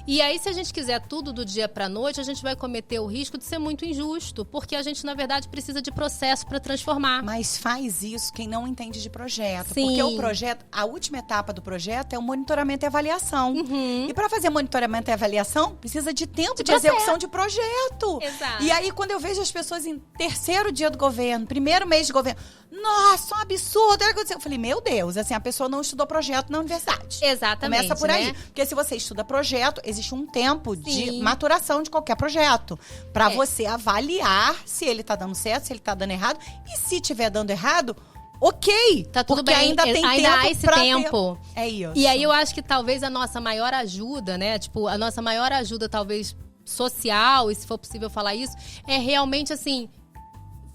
E aí, se a gente quiser tudo do dia para a noite, a gente vai cometer o risco de ser muito injusto, porque a gente, na verdade, precisa de processo para transformar. Mas faz isso quem não entende de projeto. Sim. Porque o projeto, a última etapa do projeto é o monitoramento e avaliação. E para fazer monitoramento e avaliação, precisa de tempo de execução de projeto. Exato. E aí, quando eu vejo as pessoas em terceiro dia do governo, primeiro mês de governo, nossa, um absurdo. Eu falei, meu Deus, assim, a pessoa não estudou projeto na universidade. Exatamente. Começa por aí. Né? Porque se você estuda projeto, existe um tempo de Sim. maturação de qualquer projeto. Pra você avaliar se ele tá dando certo, se ele tá dando errado. E se tiver dando errado, ok. Tá tudo porque bem. ainda tem ainda tempo há esse pra tempo. É isso. E aí eu acho que talvez a nossa maior ajuda, né? Tipo, a nossa maior ajuda, talvez, social, e se for possível falar isso, é realmente, assim,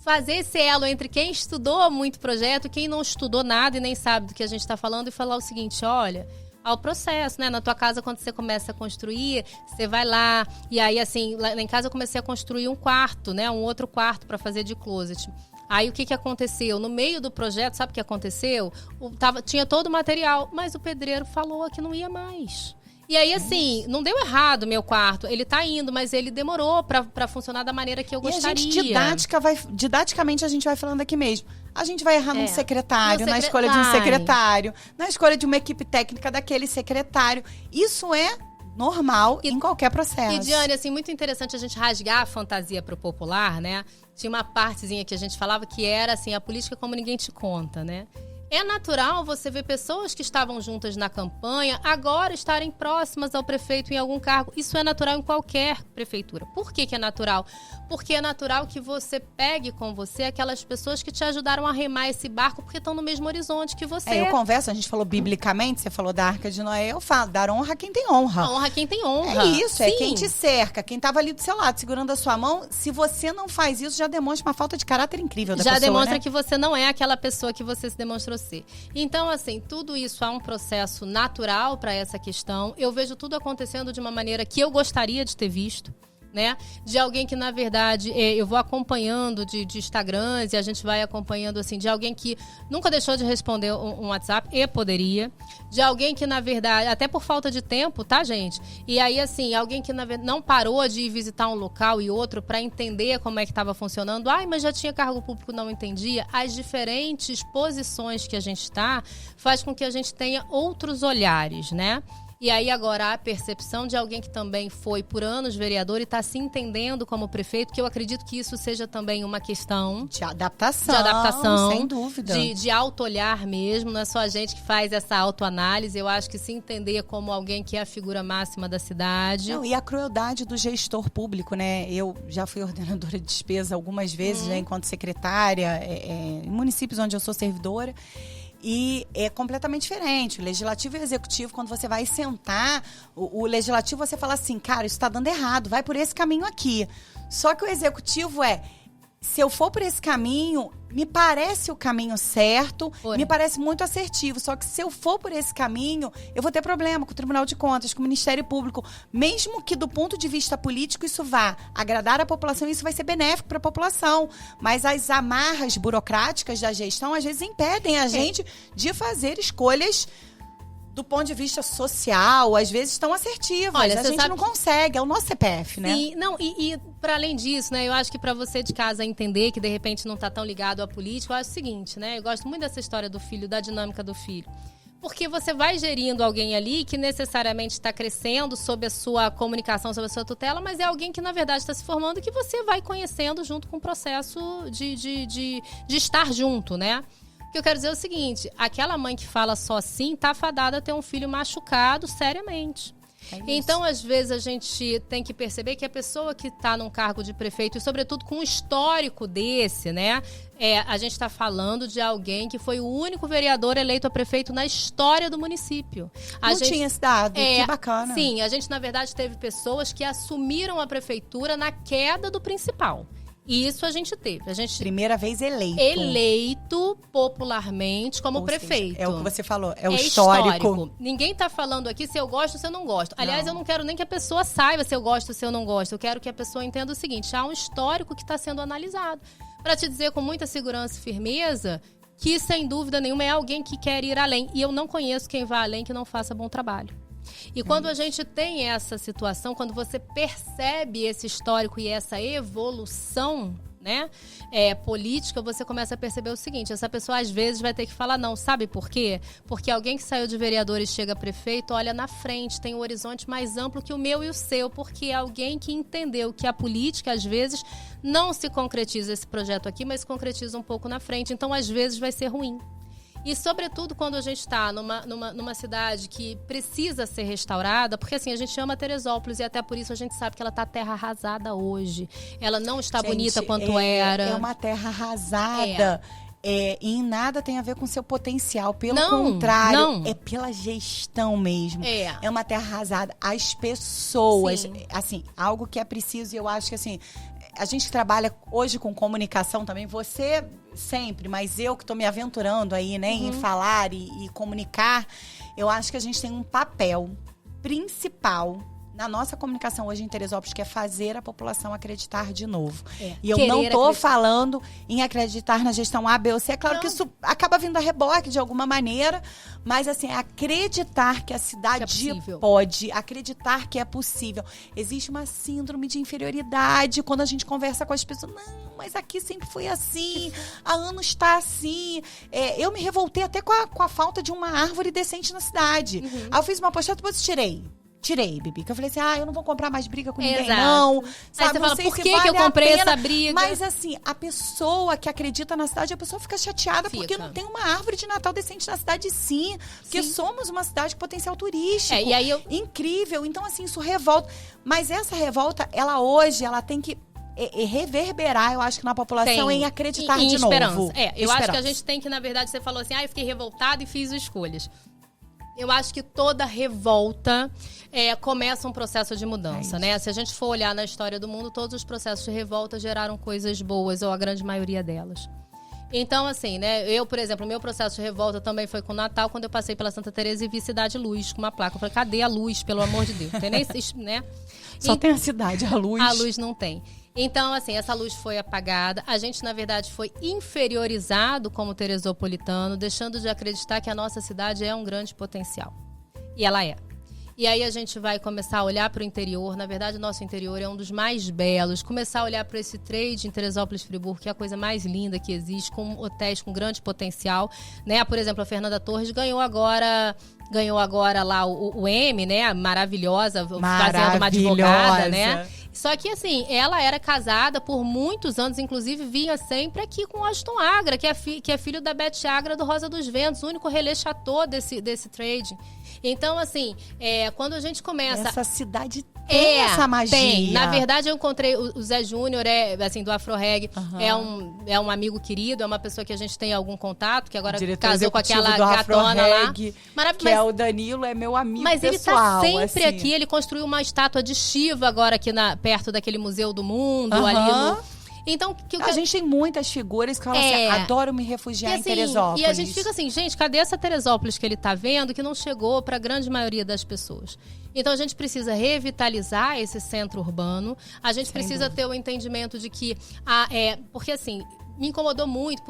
fazer esse elo entre quem estudou muito projeto e quem não estudou nada e nem sabe do que a gente está falando e falar o seguinte, olha, ao processo, né? Na tua casa, quando você começa a construir, você vai lá. E aí, assim, lá em casa eu comecei a construir um quarto, né? Um outro quarto para fazer de closet. Aí o que aconteceu? No meio do projeto, sabe o que aconteceu? Tinha todo o material, mas o pedreiro falou que não ia mais. E aí, assim, não deu errado o meu quarto. Ele tá indo, mas ele demorou pra funcionar da maneira que eu gostaria. E a gente didaticamente a gente vai falando aqui mesmo. A gente vai errar num secretário, na escolha de um secretário, na escolha de uma equipe técnica daquele secretário. Isso é normal em qualquer processo. E, Diane, assim, muito interessante a gente rasgar a fantasia pro popular, né? Tinha uma partezinha que a gente falava que era, assim, a política como ninguém te conta, né? É natural você ver pessoas que estavam juntas na campanha agora estarem próximas ao prefeito em algum cargo. Isso é natural em qualquer prefeitura. Por que é natural? Porque é natural que você pegue com você aquelas pessoas que te ajudaram a remar esse barco porque estão no mesmo horizonte que você. Eu converso, a gente falou biblicamente, você falou da Arca de Noé, eu falo, dar honra a quem tem honra. A honra a quem tem honra. É isso, Sim. É quem te cerca, quem estava ali do seu lado, segurando a sua mão. Se você não faz isso, já demonstra uma falta de caráter incrível da pessoa, demonstra, né? que você não é aquela pessoa que você se demonstrou ser. Então, assim, tudo isso há um processo natural para essa questão. Eu vejo tudo acontecendo de uma maneira que eu gostaria de ter visto, né? De alguém que, na verdade, eu vou acompanhando de Instagrams e a gente vai acompanhando, assim, de alguém que nunca deixou de responder um WhatsApp e poderia. De alguém que, na verdade, até por falta de tempo, tá, gente? E aí, assim, alguém que, na verdade, não parou de ir visitar um local e outro para entender como é que estava funcionando. Ai, mas já tinha cargo público, não entendia. As diferentes posições que a gente está faz com que a gente tenha outros olhares, né? E aí agora a percepção de alguém que também foi por anos vereador e está se entendendo como prefeito, que eu acredito que isso seja também uma questão de adaptação, sem dúvida. De auto-olhar mesmo, não é só a gente que faz essa autoanálise. Eu acho que se entender como alguém que é a figura máxima da cidade. Não, e a crueldade do gestor público, né? Eu já fui ordenadora de despesa algumas vezes, né, enquanto secretária, em municípios onde eu sou servidora. E é completamente diferente. O legislativo e o executivo, quando você vai sentar, o legislativo você fala assim, cara, isso está dando errado, vai por esse caminho aqui. Só que o executivo se eu for por esse caminho, me parece o caminho certo, me parece muito assertivo. Só que se eu for por esse caminho, eu vou ter problema com o Tribunal de Contas, com o Ministério Público. Mesmo que do ponto de vista político isso vá agradar a população, isso vai ser benéfico para a população. Mas as amarras burocráticas da gestão, às vezes, impedem a gente de fazer escolhas do ponto de vista social, às vezes tão assertivas. Olha, a gente não consegue, é o nosso CPF, né? Sim, não, e para além disso, né, eu acho que para você de casa entender que de repente não tá tão ligado à política, eu acho o seguinte, né, eu gosto muito dessa história do filho, da dinâmica do filho. Porque você vai gerindo alguém ali que necessariamente está crescendo sob a sua comunicação, sob a sua tutela, mas é alguém que, na verdade, está se formando e que você vai conhecendo junto com o processo de estar junto, né? O que eu quero dizer é o seguinte, aquela mãe que fala só assim tá fadada a ter um filho machucado seriamente. Então, às vezes, a gente tem que perceber que a pessoa que está num cargo de prefeito, e sobretudo com um histórico desse, né? A gente está falando de alguém que foi o único vereador eleito a prefeito na história do município. Não tinha esse dado, que bacana. Sim, a gente, na verdade, teve pessoas que assumiram a prefeitura na queda do principal. E isso a gente teve. Primeira vez eleito. Eleito popularmente como prefeito. Seja, é o que você falou, é o histórico. Ninguém tá falando aqui se eu gosto ou se eu não gosto. Aliás, eu não quero nem que a pessoa saiba se eu gosto ou se eu não gosto. Eu quero que a pessoa entenda o seguinte, há um histórico que está sendo analisado. Para te dizer com muita segurança e firmeza que, sem dúvida nenhuma, é alguém que quer ir além. E eu não conheço quem vá além que não faça bom trabalho. E quando a gente tem essa situação, quando você percebe esse histórico e essa evolução, né, política, você começa a perceber o seguinte, essa pessoa às vezes vai ter que falar não, sabe por quê? Porque alguém que saiu de vereador e chega a prefeito, olha na frente, tem um horizonte mais amplo que o meu e o seu, porque é alguém que entendeu que a política às vezes não se concretiza esse projeto aqui, mas se concretiza um pouco na frente, então às vezes vai ser ruim. E, sobretudo, quando a gente está numa cidade que precisa ser restaurada, porque, assim, a gente ama Teresópolis e até por isso a gente sabe que ela está terra arrasada hoje. Ela não está bonita quanto era. É uma terra arrasada. E em nada tem a ver com seu potencial. Pelo contrário, é pela gestão mesmo. É uma terra arrasada. As pessoas, assim, algo que é preciso, e eu acho que, assim, a gente que trabalha hoje com comunicação também, você sempre, mas eu que estou me aventurando aí, né, em falar e comunicar, eu acho que a gente tem um papel principal na nossa comunicação hoje em Teresópolis, que é fazer a população acreditar de novo. E eu não tô falando em acreditar na gestão A, B ou C. É claro que isso acaba vindo a reboque de alguma maneira, mas assim, é acreditar que a cidade pode, acreditar que é possível. Existe uma síndrome de inferioridade quando a gente conversa com as pessoas. Não, mas aqui sempre foi assim, há anos está assim. Eu me revoltei até com a falta de uma árvore decente na cidade. Aí eu fiz uma postagem, depois tirei, Bibi. Que eu falei assim, eu não vou comprar mais briga com ninguém, não. Sabe? Aí você fala, por que eu comprei essa briga? Mas assim, a pessoa que acredita na cidade, a pessoa fica chateada porque não tem uma árvore de Natal decente na cidade, sim. Porque somos uma cidade com potencial turístico. E aí incrível. Então, assim, isso revolta. Mas essa revolta, ela hoje, ela tem que reverberar, eu acho que na população, em acreditar de esperança. novo. Eu acho que a gente tem que, na verdade, você falou assim, eu fiquei revoltada e fiz escolhas. Eu acho que toda revolta começa um processo de mudança, né? Se a gente for olhar na história do mundo, todos os processos de revolta geraram coisas boas, ou a grande maioria delas. Então, assim, né? Eu, por exemplo, o meu processo de revolta também foi com o Natal, quando eu passei pela Santa Teresa e vi Cidade Luz, com uma placa. Eu falei, cadê a luz, pelo amor de Deus? Tem nem, né? Só tem a cidade, a luz. A luz não tem. Então, assim, essa luz foi apagada. A gente, na verdade, foi inferiorizado como teresopolitano, deixando de acreditar que a nossa cidade é um grande potencial. E ela é. E aí a gente vai começar a olhar para o interior. Na verdade, o nosso interior é um dos mais belos. Começar a olhar para esse trade em Teresópolis-Friburgo, que é a coisa mais linda que existe, com hotéis com grande potencial, né? Por exemplo, a Fernanda Torres ganhou agora lá o M, né? Maravilhosa, fazendo uma advogada, né? Só que, assim, ela era casada por muitos anos, inclusive vinha sempre aqui com o Aston Agra, que é filho da Beth Agra do Rosa dos Ventos, o único relé chateau desse trade. Então, assim, quando a gente começa... Essa cidade tem essa magia. Tem. Na verdade, eu encontrei o Zé Júnior, assim, do Afro-Reg, é um amigo querido, é uma pessoa que a gente tem algum contato, que agora casou com aquela gatona lá. Que é o Danilo, é meu amigo pessoal. Mas ele tá sempre assim. Aqui, ele construiu uma estátua de Shiva agora aqui perto daquele Museu do Mundo, ali no... Então, a gente tem muitas figuras que falam assim, adoro me refugiar em Teresópolis. E a gente fica assim, gente, cadê essa Teresópolis que ele tá vendo que não chegou para a grande maioria das pessoas? Então, a gente precisa revitalizar esse centro urbano. A gente precisa ter o entendimento de que... porque, assim... Me incomodou muito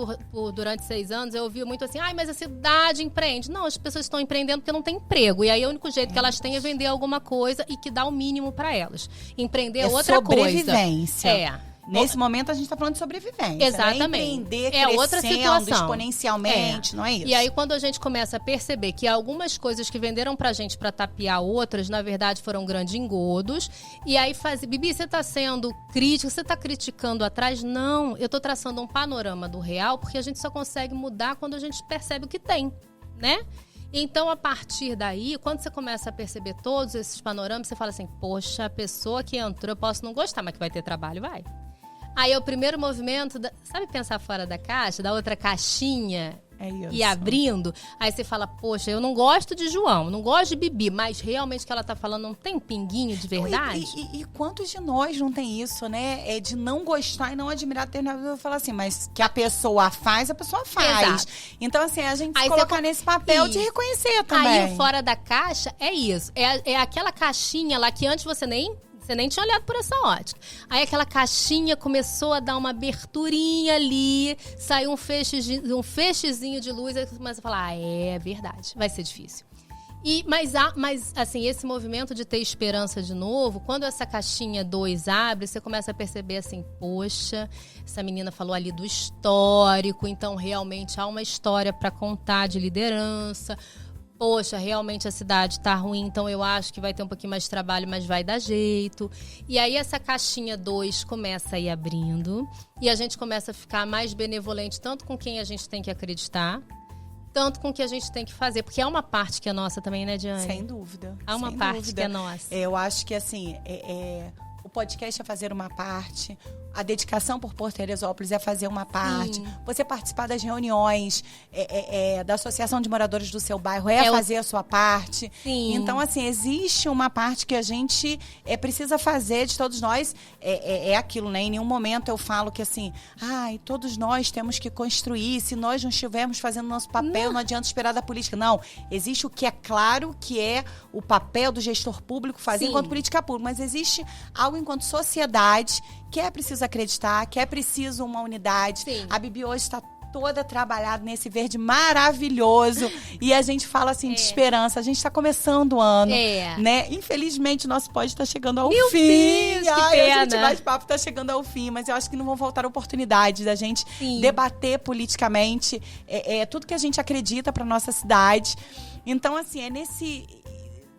durante 6 anos. Eu ouvi muito assim, mas a cidade empreende. Não, as pessoas estão empreendendo porque não tem emprego. E aí o único jeito que elas têm é vender alguma coisa e que dá o mínimo para elas. Empreender é outra sobrevivência. Coisa. Nesse momento a gente está falando de sobrevivência. Exatamente. Né? Empreender outra situação. Exponencialmente, não é isso? E aí quando a gente começa a perceber que algumas coisas que venderam pra gente para tapear outras, na verdade foram grandes engodos. E aí Bibi, você tá sendo crítica, você tá criticando atrás? Não, eu tô traçando um panorama do real, porque a gente só consegue mudar quando a gente percebe o que tem, né? Então, a partir daí, quando você começa a perceber todos esses panoramas, você fala assim, poxa, a pessoa que entrou, eu posso não gostar, mas que vai ter trabalho, vai. Aí, o primeiro movimento, sabe pensar fora da caixa, da outra caixinha e abrindo? Aí você fala, poxa, eu não gosto de João, não gosto de Bibi, mas realmente o que ela tá falando não tem um pinguinho de verdade? E quantos de nós não tem isso, né? De não gostar e não admirar determinado. Eu falo assim, mas que a pessoa faz, a pessoa faz. Exato. Então, assim, a gente colocar nesse papel de reconhecer também. Aí, o fora da caixa é isso. É aquela caixinha lá que antes você nem tinha olhado por essa ótica. Aí aquela caixinha começou a dar uma aberturinha ali, saiu um feixezinho de luz, aí você começa a falar, é verdade, vai ser difícil. Mas assim, esse movimento de ter esperança de novo, quando essa caixinha 2 abre, você começa a perceber assim, poxa, essa menina falou ali do histórico, então realmente há uma história para contar de liderança. Poxa, realmente a cidade tá ruim, então eu acho que vai ter um pouquinho mais de trabalho, mas vai dar jeito. E aí essa caixinha 2 começa a ir abrindo e a gente começa a ficar mais benevolente, tanto com quem a gente tem que acreditar, tanto com o que a gente tem que fazer. Porque é uma parte que é nossa também, né, Diane? Sem dúvida. Há uma sem parte dúvida. que é nossa. Eu acho que, assim, o podcast é fazer uma parte, a dedicação por Teresópolis é fazer uma parte, Sim. você participar das reuniões da Associação de Moradores do seu bairro fazer a sua parte. Sim. Então, assim, existe uma parte que a gente precisa fazer de todos nós. É aquilo, né? Em nenhum momento eu falo que, assim, todos nós temos que construir, se nós não estivermos fazendo nosso papel, não adianta esperar da política. Não, existe o que é claro, que é o papel do gestor público fazer enquanto política pública, mas existe algo enquanto sociedade que é preciso acreditar, que é preciso uma unidade. Sim. A Bibi hoje está toda trabalhada nesse verde maravilhoso e a gente fala assim de esperança. A gente está começando o ano, né? Infelizmente, o nosso pod está chegando ao fim. Deus, que pena. A gente bate-papo está chegando ao fim, mas eu acho que não vão faltar oportunidades da gente debater politicamente tudo que a gente acredita para nossa cidade. Então, assim, é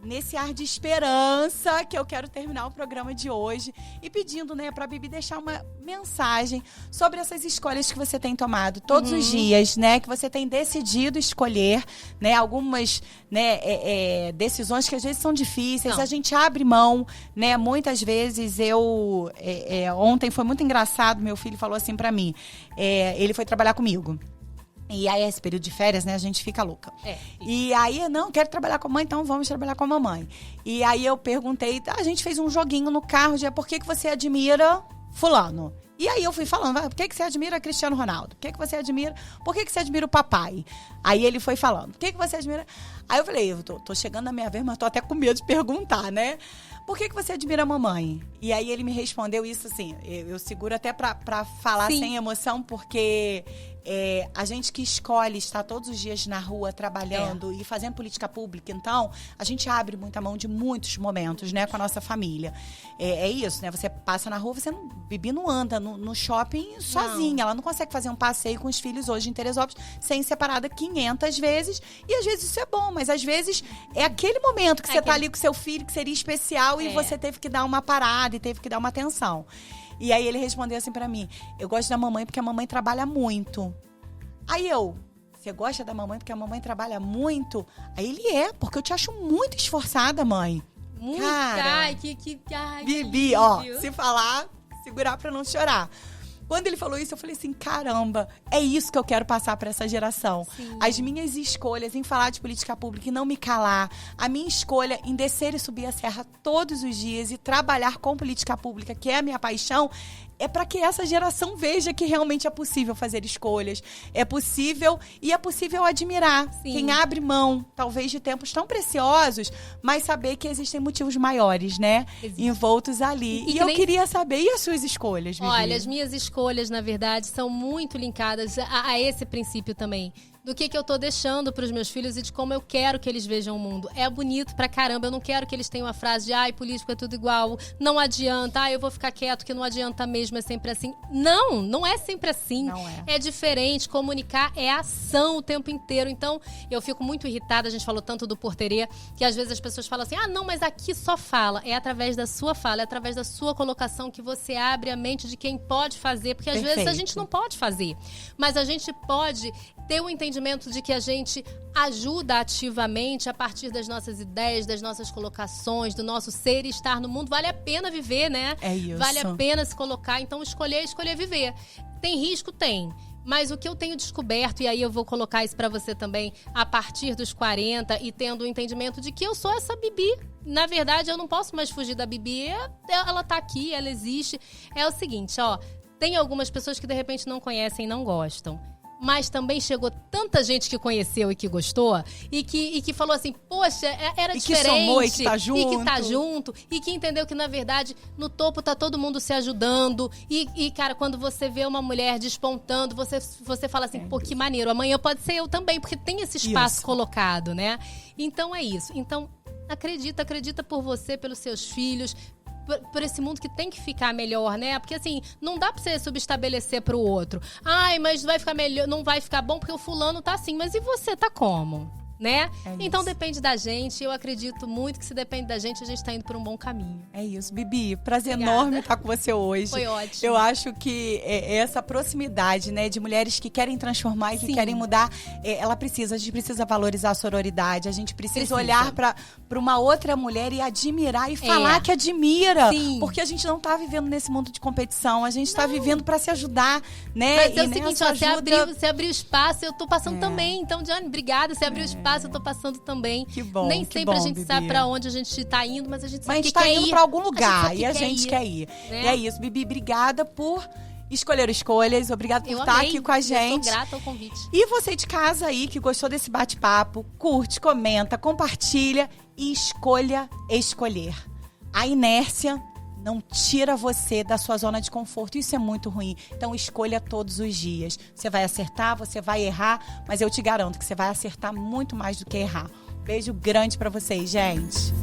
nesse ar de esperança que eu quero terminar o programa de hoje e pedindo, né, pra Bibi deixar uma mensagem sobre essas escolhas que você tem tomado todos os dias, né, que você tem decidido escolher, né, algumas, né, decisões que às vezes são difíceis, a gente abre mão, né, muitas vezes ontem foi muito engraçado, meu filho falou assim pra mim, ele foi trabalhar comigo. E aí, esse período de férias, né, a gente fica louca. E aí, não, quero trabalhar com a mãe, então vamos trabalhar com a mamãe. E aí eu perguntei, a gente fez um joguinho no carro de por que você admira fulano? E aí eu fui falando, por que você admira Cristiano Ronaldo? Por que você admira? Por que você admira o papai? Aí ele foi falando, por que você admira? Aí eu falei, eu tô chegando na minha vez, mas tô até com medo de perguntar, né? Por que você admira a mamãe? E aí ele me respondeu isso assim, eu seguro até pra falar sem emoção, porque a gente que escolhe estar todos os dias na rua trabalhando e fazendo política pública, então, a gente abre muita mão de muitos momentos, né, com a nossa família. É isso, né? Você passa na rua, Bibi não anda no shopping sozinha. Ela não consegue fazer um passeio com os filhos hoje em Teresópolis sem separada 500 vezes. E às vezes isso é bom, mas às vezes é aquele momento que você tá ali com seu filho, que seria especial, e você teve que dar uma parada e teve que dar uma atenção. E aí ele respondeu assim pra mim, eu gosto da mamãe porque a mamãe trabalha muito. Aí você gosta da mamãe porque a mamãe trabalha muito? Aí ele porque eu te acho muito esforçada, mãe. Muito, cara, ai, Bibi, se falar, segurar pra não chorar. Quando ele falou isso, eu falei assim, caramba, é isso que eu quero passar para essa geração. Sim. As minhas escolhas em falar de política pública e não me calar. A minha escolha em descer e subir a serra todos os dias e trabalhar com política pública, que é a minha paixão, é para que essa geração veja que realmente é possível fazer escolhas. É possível admirar quem abre mão, talvez, de tempos tão preciosos, mas saber que existem motivos maiores, né? Envoltos ali. E eu queria saber, e as suas escolhas, Bibi? Olha, as minhas escolhas, na verdade, são muito linkadas a esse princípio também. Do que eu tô deixando pros meus filhos e de como eu quero que eles vejam o mundo. É bonito pra caramba, eu não quero que eles tenham a frase de político é tudo igual, não adianta, eu vou ficar quieto que não adianta mesmo, é sempre assim. Não é sempre assim. Não é. É diferente, comunicar é ação o tempo inteiro. Então, eu fico muito irritada, a gente falou tanto do Porteria, que às vezes as pessoas falam assim, não, mas aqui só fala. É através da sua fala, é através da sua colocação que você abre a mente de quem pode fazer, porque às vezes a gente não pode fazer. Mas a gente pode ter um entendimento de que a gente ajuda ativamente a partir das nossas ideias, das nossas colocações, do nosso ser e estar no mundo. Vale a pena viver, né? É isso. Vale a pena se colocar. Então, escolher viver. Tem risco? Tem. Mas o que eu tenho descoberto, e aí eu vou colocar isso pra você também, a partir dos 40 e tendo o entendimento de que eu sou essa Bibi. Na verdade, eu não posso mais fugir da Bibi. Ela tá aqui, ela existe. É o seguinte, tem algumas pessoas que de repente não conhecem e não gostam. Mas também chegou tanta gente que conheceu e que gostou, e que falou assim, poxa, era diferente. E que somou, e que tá junto. E que tá junto, e que entendeu que, na verdade, no topo tá todo mundo se ajudando. E cara, quando você vê uma mulher despontando, você fala assim, pô, que maneiro, amanhã pode ser eu também, porque tem esse espaço colocado, né? Então é isso. Então, acredita por você, pelos seus filhos, por esse mundo que tem que ficar melhor, né? Porque assim, não dá pra você subestabelecer pro outro. Mas vai ficar melhor, não vai ficar bom porque o fulano tá assim. Mas e você tá como? né? É Então isso. depende da gente. Eu acredito muito que se depende da gente, a gente tá indo por um bom caminho. É isso, Bibi. Prazer Obrigada. enorme estar com você hoje. Foi ótimo. Eu acho que essa proximidade, né, de mulheres que querem transformar e que Sim. querem mudar, a gente precisa valorizar a sororidade, a gente precisa Precisa. olhar para uma outra mulher e admirar e falar que admira. Sim. Porque a gente não tá vivendo nesse mundo de competição, a gente tá vivendo para se ajudar, né? Mas é o E seguinte, nessa ó, você abriu espaço, eu tô passando também. Então, Diane, obrigada. Você abriu espaço, eu tô passando também. Que bom, Nem que sempre bom, a gente Bibi. sabe pra onde a gente tá indo, mas a gente Mas sabe a gente que tá quer indo ir. pra algum A gente lugar sabe que e a quer gente ir, quer ir. né? E é isso, Bibi, obrigada por escolher escolhas, obrigada por Eu estar amei. aqui com a gente. Eu sou grata ao convite. E você de casa aí que gostou desse bate-papo, curte, comenta, compartilha e escolha escolher. A inércia não tira você da sua zona de conforto. Isso é muito ruim. Então escolha todos os dias. Você vai acertar, você vai errar, mas eu te garanto que você vai acertar muito mais do que errar. Beijo grande pra vocês, gente.